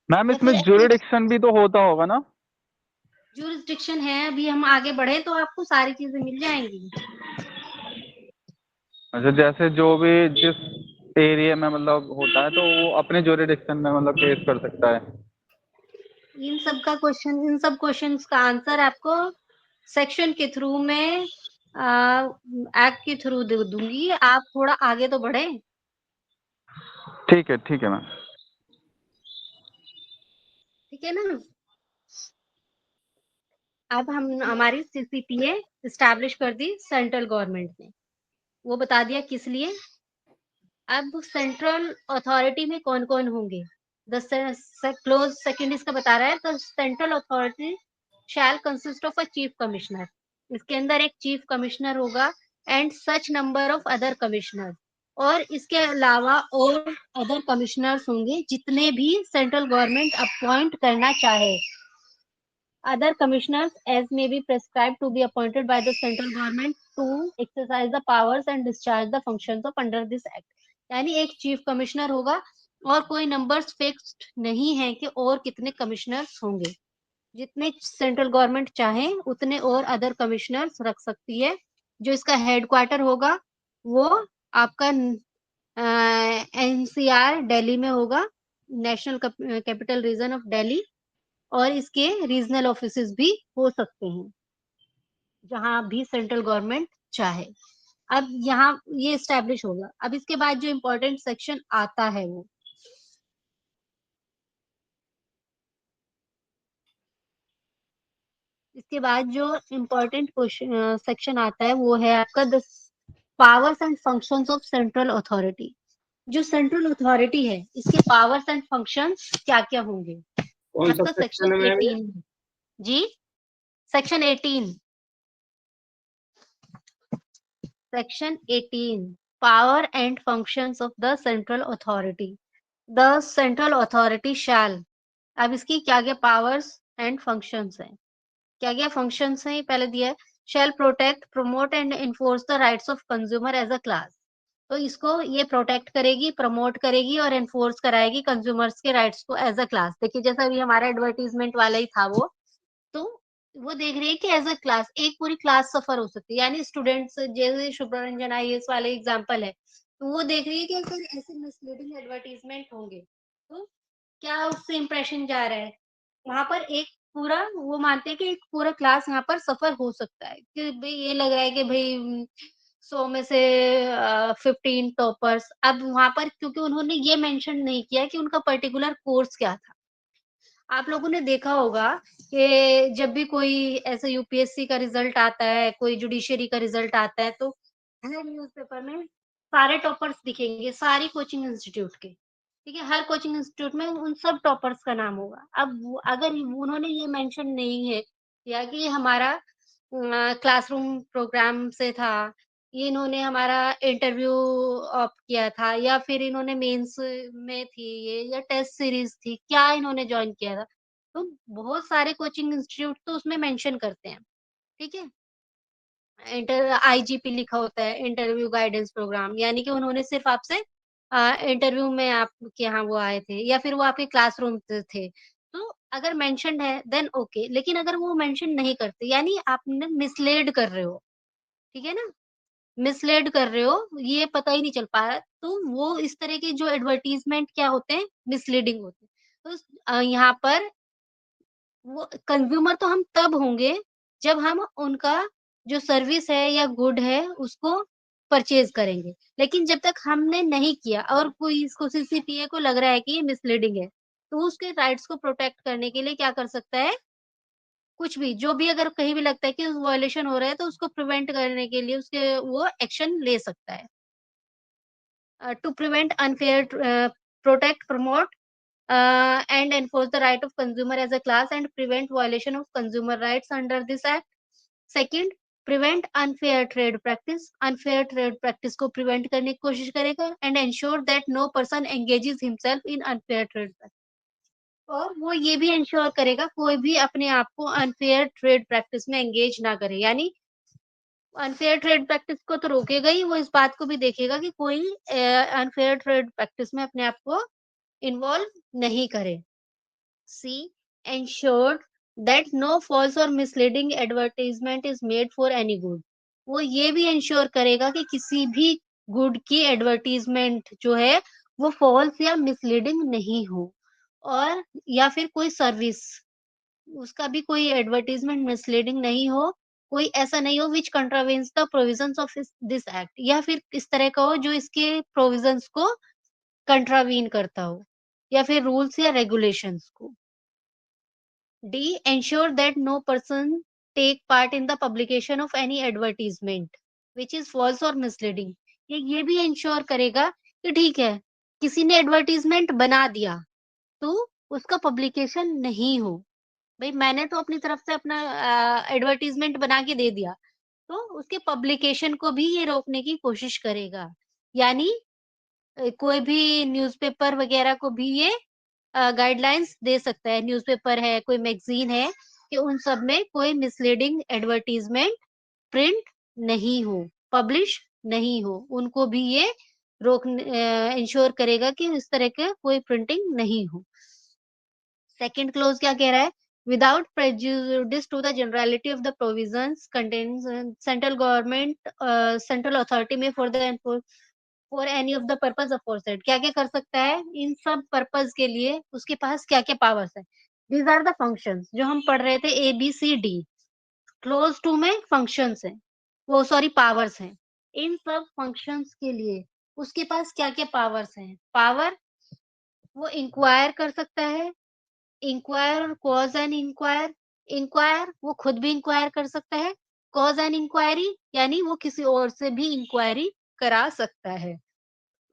मैम या इसमें फिर ज्यूरिडिक्शन भी तो होता होगा ना? जुरिस्डिक्शन है, अभी हम आगे बढ़े तो आपको सारी चीजें मिल जाएंगी। अच्छा, जैसे जो भी जिस एरिया में मतलब होता है तो वो अपने ज्यूरिडिक्शन में मतलब केस कर सकता है। इन सब क्वेश्चंस का आंसर आपको सेक्शन के थ्रू में, एक्ट के थ्रू दूंगी, आप थोड़ा आगे तो बढ़े। ठीक है मैम। ठीक है ना। अब हम हमारी सीसीपीए इस्टेब्लिश कर दी सेंट्रल गवर्नमेंट ने, वो बता दिया किस लिए। अब सेंट्रल अथॉरिटी में कौन कौन होंगे, द क्लोज सेकंड इसका बता रहा है, the central authority shell consist of a chief commissioner, इसके अंदर एक चीफ कमिश्नर होगा, and such number of other commissioner, और इसके अलावा और अदर कमिश्नर्स होंगे जितने भी सेंट्रल गवर्नमेंट अपॉइंट करना चाहे। Other commissioners as may be prescribed to be appointed by the central government to exercise the powers and discharge the functions of under this act। यानी एक चीफ कमिश्नर होगा और कोई नंबर्स फिक्स्ड नहीं है कि और कितने कमिश्नर्स होंगे, जितने सेंट्रल गवर्नमेंट चाहे उतने और अदर कमिश्नर्स रख सकती है। जो इसका हेडक्वार्टर होगा वो आपका एनसीआर दिल्ली में होगा, national capital region of Delhi, और इसके रीजनल ऑफिसेस भी हो सकते हैं जहां भी सेंट्रल गवर्नमेंट चाहे। अब यहाँ ये स्टैब्लिश होगा। अब इसके बाद जो इम्पोर्टेंट सेक्शन आता है वो इसके बाद जो इम्पोर्टेंट क्वेश्चन सेक्शन आता है वो है आपका the powers and functions of central authority. जो सेंट्रल अथॉरिटी है इसके पावर्स एंड फंक्शंस क्या क्या होंगे, कौन सा आपका सेक्शन सेक्शन है मैम ये? 18 जी, section 18, Section 18, Power and Functions of the Central Authority. The Central Authority shall, अब इसकी क्या क्या powers and functions हैं, क्या क्या functions हैं, पहले दिया है, shall protect, promote and enforce the rights of consumer as a class. तो इसको ये प्रोटेक्ट करेगी, प्रमोट करेगी और एनफोर्स कराएगी कंज्यूमर्स के राइट्स को एज अ क्लास। देखिए जैसा अभी हमारा एडवर्टीजमेंट वाला ही था वो, तो वो देख रही है कि एज अ क्लास एक पूरी क्लास सफर हो सकती है, यानी स्टूडेंट्स जैसे शुभ्ररंजन आईएएस वाले एग्जांपल है, तो वो देख रही है कि अगर ऐसे मिसलीडिंग एडवर्टीजमेंट होंगे तो क्या उससे इंप्रेशन जा रहा है। वहां पर एक पूरा वो मानते हैं कि एक पूरा क्लास यहाँ पर सफर हो सकता है कि भाई ये लग रहा है कि भाई 100 में से 15 टॉपर्स। अब वहां पर क्योंकि उन्होंने ये मेंशन नहीं किया कि उनका पर्टिकुलर कोर्स क्या था। आप लोगों ने देखा होगा कि जब भी कोई ऐसे यूपीएससी का रिजल्ट आता है, कोई जुडिशरी का रिजल्ट आता है, तो हर न्यूज़पेपर में सारे टॉपर्स दिखेंगे, सारी कोचिंग इंस्टीट्यूट के। ठीक है, हर कोचिंग इंस्टीट्यूट में उन सब टॉपर्स का नाम होगा। अब अगर उन्होंने ये मेंशन नहीं है या कि हमारा क्लासरूम प्रोग्राम से था, ये इन्होंने हमारा इंटरव्यू ऑप्ट किया था, या फिर इन्होंने मेंस में थी ये, या टेस्ट सीरीज थी, क्या इन्होंने ज्वाइन किया था, तो बहुत सारे कोचिंग इंस्टीट्यूट तो उसमें मेंशन करते हैं। ठीक है, इंटर आईजीपी लिखा होता है, इंटरव्यू गाइडेंस प्रोग्राम, यानी कि उन्होंने सिर्फ आपसे इंटरव्यू में आपके यहाँ वो आए थे या फिर वो आपके क्लासरूम थे। तो अगर मेंशन्ड है देन ओके, लेकिन अगर वो मेंशन नहीं करते यानी आपने मिसलेड कर रहे हो। ठीक है ना, मिसलेड कर रहे हो, ये पता ही नहीं चल पा रहा, तो वो इस तरह के जो एडवर्टाइजमेंट क्या होते हैं, मिसलीडिंग होते हैं। तो यहाँ पर वो कंज्यूमर तो हम तब होंगे जब हम उनका जो सर्विस है या गुड है उसको परचेज करेंगे। लेकिन जब तक हमने नहीं किया और कोई इसको सीसीपीए को लग रहा है कि ये मिसलीडिंग है, तो उसके राइट्स को प्रोटेक्ट करने के लिए क्या कर सकता है, कुछ भी जो भी अगर कहीं भी लगता है कि वायलेशन हो रहा है तो उसको प्रिवेंट करने के लिए उसके वो एक्शन ले सकता है। To prevent unfair, protect, promote, and enforce the right of consumer as a class and prevent violation of consumer rights under this act. Second, prevent unfair trade practice. Unfair trade practice को prevent करने की कोशिश करेगा and ensure that no person engages himself in unfair trade practice. और वो ये भी ensure करेगा कोई भी अपने आप को अनफेयर ट्रेड प्रैक्टिस में एंगेज ना करे, यानी अनफेयर ट्रेड प्रैक्टिस को तो रोकेगा ही, वो इस बात को भी देखेगा कि कोई अनफेयर ट्रेड प्रैक्टिस में अपने आप को इन्वॉल्व नहीं करे। सी ensured that no false or misleading advertisement is made for any good. वो ये भी इंश्योर करेगा कि किसी भी गुड की एडवर्टीजमेंट जो है वो फॉल्स या मिसलीडिंग नहीं हो, और या फिर कोई सर्विस उसका भी कोई एडवर्टाइजमेंट मिसलीडिंग नहीं हो, कोई ऐसा नहीं हो which contravenes the provisions of this act, या फिर इस तरह का हो जो इसके प्रोविजंस को कंट्रावीन करता हो या फिर रूल्स या रेगुलेशंस को। D ensure that no person take part in the publication of any advertisement which is false or misleading. ये भी इंश्योर करेगा कि ठीक है किसी ने एडवर्टीजमेंट बना दिया तो उसका पब्लिकेशन नहीं हो। भाई मैंने तो अपनी तरफ से अपना एडवर्टाइजमेंट बना के दे दिया, तो उसके पब्लिकेशन को भी ये रोकने की कोशिश करेगा। यानी कोई भी न्यूज़पेपर वगैरह को भी ये गाइडलाइंस दे सकता है, न्यूज़पेपर है, कोई मैगज़ीन है, कि उन सब में कोई मिसलीडिंग एडवर्टाइजमेंट प्रिंट नहीं हो, पब्लिश नहीं हो। उनको भी ये इंश्योर करेगा कि इस तरह के कोई प्रिंटिंग नहीं हो। सेकंड क्लोज क्या कह रहा है, without prejudice to the generality of the provisions contains central government central authority में for the for any of the purpose aforesaid क्या क्या कर सकता है, इन सब पर्पस के लिए उसके पास क्या क्या पावर्स है। दीज आर द फंक्शंस जो हम पढ़ रहे थे A B C D, clause two में फंक्शंस है, वो सॉरी पावर्स हैं। इन सब फंक्शंस के लिए उसके पास क्या क्या पावर्स हैं। पावर, वो इंक्वायर कर सकता है, इंक्वायर और कॉज एंड इंक्वायर। इंक्वायर वो खुद भी इंक्वायर कर सकता है, कॉज एंड इंक्वायरी यानी वो किसी और से भी इंक्वायरी करा सकता है,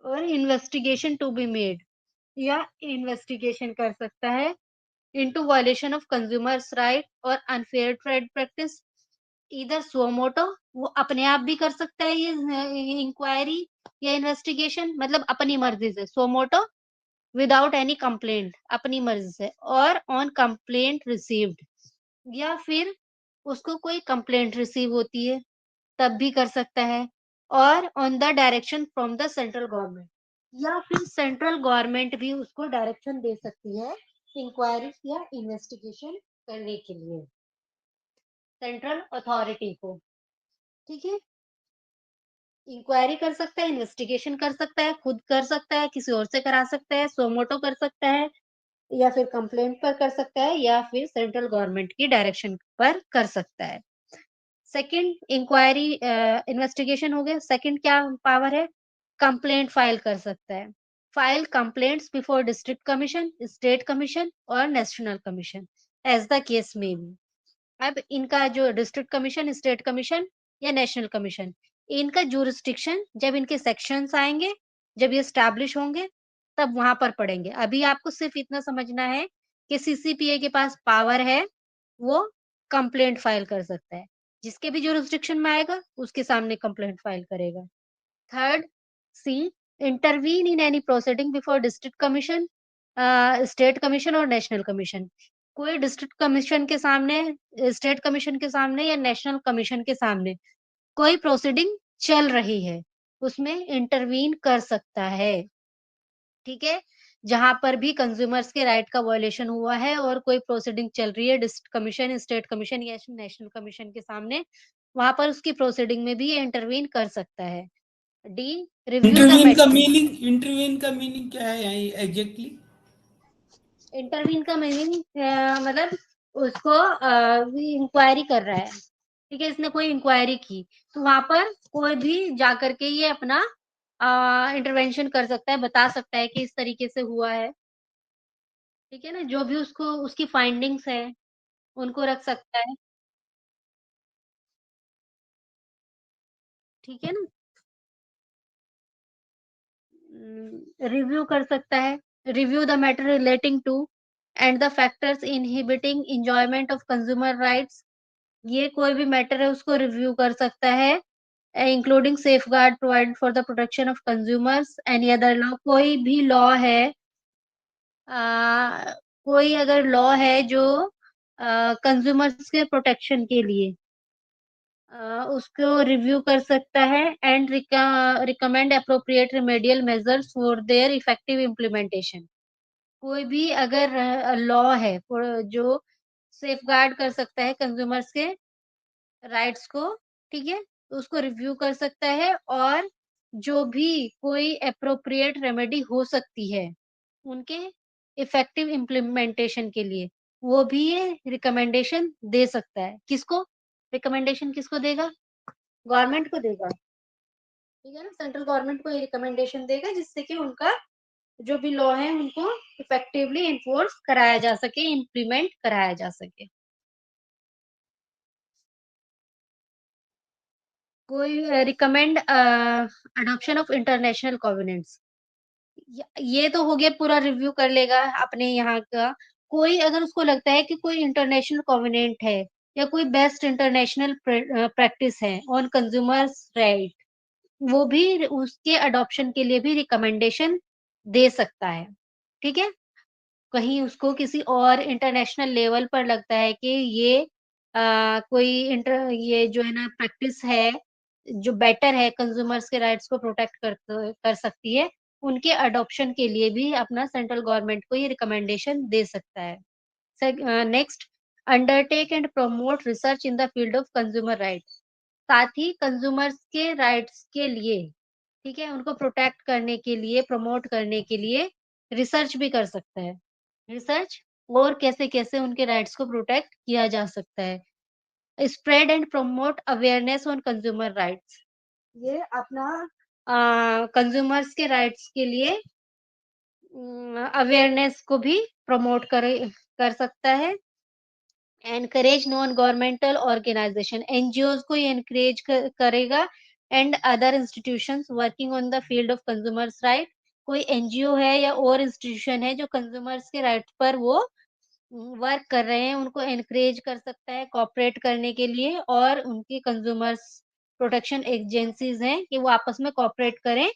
और इन्वेस्टिगेशन टू बी मेड या इन्वेस्टिगेशन कर सकता है into violation of consumers right और अनफेयर ट्रेड प्रैक्टिस। इधर सुओमोटो वो अपने आप भी कर सकता है ये इंक्वायरी या इन्वेस्टिगेशन, मतलब अपनी मर्जी से, सुओमोटो विदाउट एनी कंप्लेंट अपनी मर्जी से, और ऑन कंप्लेंट रिसीव्ड, या फिर उसको कोई कंप्लेंट रिसीव होती है तब भी कर सकता है, और on the direction from the central government, या फिर सेंट्रल गवर्नमेंट भी उसको डायरेक्शन दे सकती है इंक्वायरी या इन्वेस्टिगेशन करने के लिए, सेंट्रल अथॉरिटी को। ठीक है, इंक्वायरी कर सकता है, इन्वेस्टिगेशन कर सकता है, खुद कर सकता है, किसी और से करा सकता है, सोमोटो कर सकता है, या फिर कंप्लेंट पर कर सकता है, या फिर सेंट्रल गवर्नमेंट की डायरेक्शन पर कर सकता है। सेकंड, इंक्वायरी इन्वेस्टिगेशन हो गया। सेकंड क्या पावर है? कंप्लेंट फाइल कर सकता है। File complaints before district commission, state commission और national commission as the case में बी। अब इनका जो डिस्ट्रिक्ट कमीशन, स्टेट कमीशन या नेशनल कमीशन, इनका जुरिस्डिक्शन जब इनके सेक्शंस आएंगे, जब ये स्टैब्लिश होंगे, तब वहां पर पढ़ेंगे। अभी आपको सिर्फ इतना समझना है कि सीसीपीए के पास पावर है, वो कंप्लेंट फाइल कर सकता है, जिसके भी जुरिस्डिक्शन में आएगा उसके सामने कंप्लेंट फाइल करेगा। Third, C, intervene in any proceeding before district commission, state commission और नेशनल कमीशन। कोई डिस्ट्रिक्ट कमीशन के सामने, स्टेट कमीशन के सामने या नेशनल कमीशन के सामने कोई प्रोसीडिंग चल रही है, उसमें इंटरवीन कर सकता है। ठीक है, जहां पर भी कंज्यूमर्स के राइट का वायलेशन हुआ है और कोई प्रोसीडिंग चल रही है डिस्ट्रिक्ट कमीशन, स्टेट कमीशन या नेशनल कमीशन के सामने, वहां पर उसकी प्रोसीडिंग में भी ये इंटरवीन कर सकता है। D, review the matter. Intervene का मीनिंग क्या है यहाँ एग्जैक्टली? इंटरवीन का मीनिंग मतलब उसको इंक्वायरी कर रहा है। ठीक है, इसने कोई इंक्वायरी की तो वहां पर कोई भी जाकर के ये अपना इंटरवेंशन कर सकता है, बता सकता है कि इस तरीके से हुआ है। ठीक है ना, जो भी उसको उसकी फाइंडिंग्स है उनको रख सकता है। ठीक है ना, रिव्यू कर सकता है, review the matter relating to and the factors inhibiting enjoyment of consumer rights. ये कोई भी मैटर है उसको रिव्यू कर सकता है, including safe guard provide for the protection of consumers, any other law. कोई भी लॉ है, कोई अगर लॉ है जो कंज्यूमर्स के प्रोटेक्शन के लिए, उसको रिव्यू कर सकता है and recommend appropriate remedial measures for their effective implementation. कोई भी अगर लॉ है जो सेफ गार्ड कर सकता है कंज्यूमर्स के राइट्स को, ठीक है, तो उसको रिव्यू कर सकता है, और जो भी कोई अप्रोप्रिएट रेमेडी हो सकती है उनके इफेक्टिव इम्प्लीमेंटेशन के लिए, वो भी ये रिकमेंडेशन दे सकता है। किसको रिकमेंडेशन, किसको देगा? गवर्नमेंट को देगा। ठीक है ना, सेंट्रल गवर्नमेंट को ये रिकमेंडेशन देगा जिससे कि उनका जो भी लॉ है उनको इफेक्टिवली इन्फोर्स कराया जा सके, इम्प्लीमेंट कराया जा सके। कोई रिकमेंड अडॉप्शन ऑफ इंटरनेशनल कॉवेनेंट्स, ये तो हो गया, पूरा रिव्यू कर लेगा अपने यहाँ का। कोई अगर उसको लगता है कि कोई इंटरनेशनल कॉवेनेंट है या कोई बेस्ट इंटरनेशनल प्रैक्टिस है ऑन कंज्यूमर्स राइट, वो भी उसके अडॉप्शन के लिए भी रिकमेंडेशन दे सकता है। ठीक है, कहीं उसको किसी और इंटरनेशनल लेवल पर लगता है कि ये कोई ये जो है ना प्रैक्टिस है जो बेटर है, कंज्यूमर्स के राइट्स को प्रोटेक्ट कर सकती है, उनके अडॉप्शन के लिए भी अपना सेंट्रल गवर्नमेंट को ये रिकमेंडेशन दे सकता है। Next, undertake and promote research in the field of consumer rights. साथ ही कंज्यूमर्स के राइट्स के लिए, ठीक है, उनको प्रोटेक्ट करने के लिए, प्रमोट करने के लिए रिसर्च भी कर सकता है। रिसर्च और कैसे कैसे उनके राइट्स को प्रोटेक्ट किया जा सकता है। Spread and promote awareness on consumer rights, ये अपना कंज्यूमर्स के राइट्स के लिए अवेयरनेस को भी प्रमोट कर सकता है। Encourage non governmental organisation, NGO को ये एनकरेज करेगा, and other institutions working on the field of consumers right. कोई एनजीओ है या और इंस्टीट्यूशन है जो कंज्यूमर्स के राइट पर वो वर्क कर रहे हैं, उनको एनकरेज कर सकता है कोऑपरेट करने के लिए, और उनकी कंज्यूमर्स प्रोटेक्शन एजेंसीज हैं कि वो आपस में कोऑपरेट करें,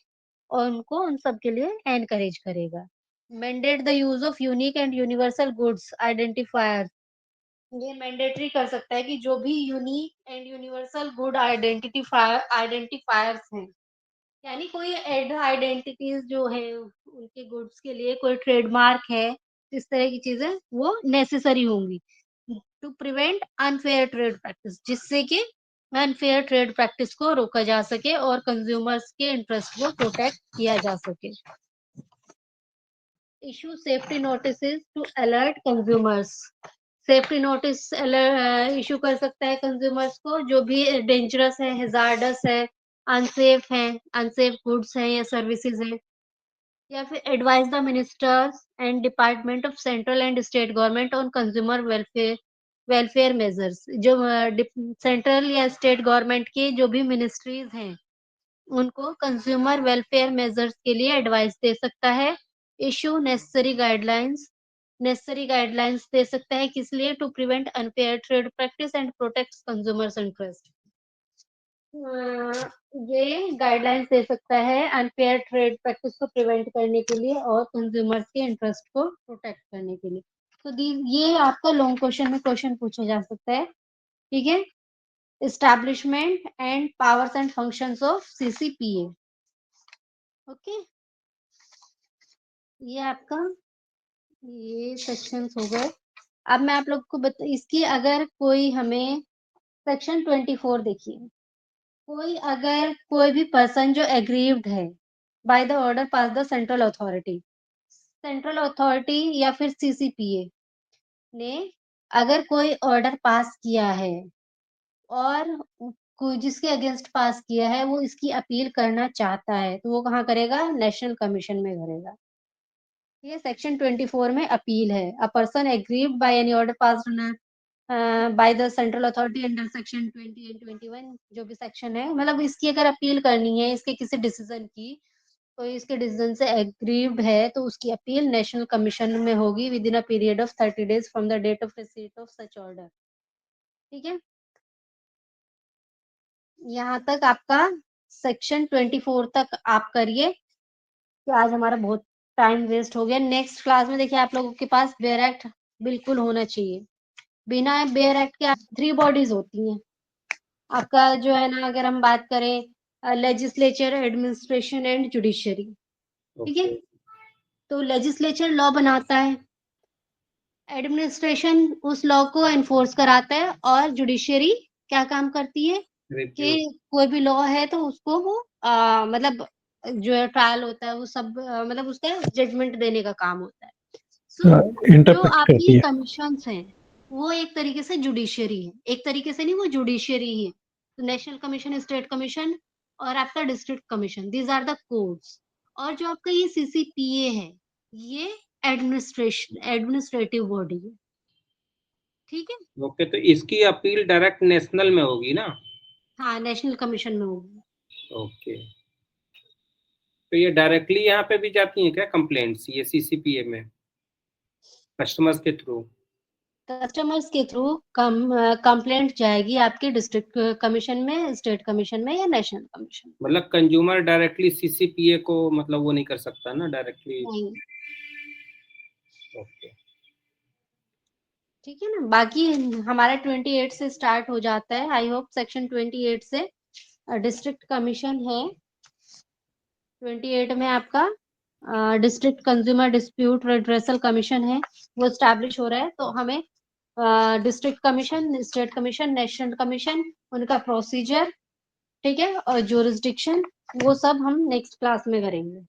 और उनको उन सब के लिए एनकरेज करेगा। Mandate the use of unique and universal goods identifier, ये मैंडेटरी कर सकता है कि जो भी unique and universal good identifiers हैं, यानी कोई एड आइडेंटिटीज जो है उनके गुड्स के लिए कोई ट्रेडमार्क है, इस तरह की चीजें वो नेसेसरी होंगी to prevent unfair trade practice, जिससे कि अनफेयर ट्रेड प्रैक्टिस को रोका जा सके और कंज्यूमर्स के इंटरेस्ट को प्रोटेक्ट किया जा सके। Issue safety notice to alert consumers, safety notice issue कर सकता है कंज्यूमर्स को जो भी डेंजरस है, हैजार्डस है, अनसेफ गुड्स हैं या सर्विसेज हैं, या फिर advise the ministers and department of central and state government on consumer welfare measures, जो सेंट्रल या स्टेट गवर्नमेंट की जो भी मिनिस्ट्रीज हैं उनको कंज्यूमर वेलफेयर मेजर्स के लिए एडवाइस दे सकता है। इशू नेसेसरी गाइडलाइंस दे सकता है, किस लिए? To prevent unfair trade practice and protect consumers interest. ये गाइडलाइंस दे सकता है अनफेयर ट्रेड प्रैक्टिस को प्रिवेंट करने के लिए और कंज्यूमर्स के इंटरेस्ट को प्रोटेक्ट करने के लिए। तो ये आपका लॉन्ग क्वेश्चन में क्वेश्चन पूछा जा सकता है, ठीक है। Establishment and powers and functions of CCPA, okay. ये आपका ये सेक्शंस हो गए। अब मैं आप लोग को इसकी अगर कोई हमें सेक्शन 24 देखिए, कोई भी पर्सन जो एग्रीव्ड है by the order pass the central authority या फिर सीसीपीए ने अगर कोई ऑर्डर पास किया है और कोई जिसके अगेंस्ट पास किया है वो इसकी अपील करना चाहता है, तो वो कहाँ करेगा? नेशनल कमीशन में करेगा। ये सेक्शन 24 में अपील है। A person aggrieved by any order passed by the central authority under section 20 and 21, जो भी सेक्शन है, मतलब इसकी अगर अपील करनी है इसके किसी डिसीजन की, तो इसके डिसीजन से एग्रीव्ड है तो उसकी अपील नेशनल कमीशन में होगी within a period of 30 days from the date of receipt of such order, ठीक है। यहाँ तक आपका सेक्शन 24 तक आप करिए, कि आज हमारा बहुत टाइम वेस्ट हो गया। नेक्स्ट क्लास में देखिए आप लोगों के पास बेयर एक्ट बिल्कुल होना चाहिए। बिना बेयर एक्ट के 3 बॉडीज होती हैं आपका, जो है ना, अगर हम बात करें लेजिस्लेचर, एडमिनिस्ट्रेशन एंड जुडिशरी, ठीक है। तो लेजिस्लेचर लॉ बनाता है, एडमिनिस्ट्रेशन उस लॉ को एनफोर्स कराता है, और जुडिशरी क्या काम करती है कि कोई भी लॉ है तो उसको वो मतलब जो है ट्रायल होता है वो सब मतलब उसका जजमेंट देने का काम होता है। जो इंटरप्रेट करती आपकी है। कमीशंस हैं वो एक तरीके से जुडिशरी है, एक तरीके से नहीं, वो जुडिशरी ही है। तो नेशनल कमीशन, स्टेट कमीशन और आपका district commission, these are the courts. और जो आपका ये सीसीपीए है ये एडमिनिस्ट्रेटिव बॉडी है, ठीक है। ओके, तो इसकी अपील डायरेक्ट नेशनल में होगी ना? हाँ, नेशनल कमीशन में होगी। ओके, तो ये डायरेक्टली यहाँ पे भी जाती हैं क्या कंप्लेंट्स, ये सीसीपीए में कस्टमर्स के थ्रू? कस्टमर्स के थ्रू कंप्लेंट जाएगी आपके डिस्ट्रिक्ट कमीशन में, स्टेट कमीशन में या नेशनल कमीशन। मतलब कंज्यूमर डायरेक्टली सीसीपीए को मतलब वो नहीं कर सकता ना डायरेक्टली? नहीं, ओके, ठीक है ना। बाकी हमारा 28 से स्टार्ट हो जाता है। आई होप सेक्शन 28 से डिस्ट्रिक्ट कमीशन है। 28 में आपका district consumer dispute redressal commission है, वो स्टैब्लिश हो रहा है। तो हमें district commission, state commission, national commission, उनका प्रोसीजर, ठीक है, और ज्यूरिसडिक्शन, वो सब हम नेक्स्ट क्लास में करेंगे।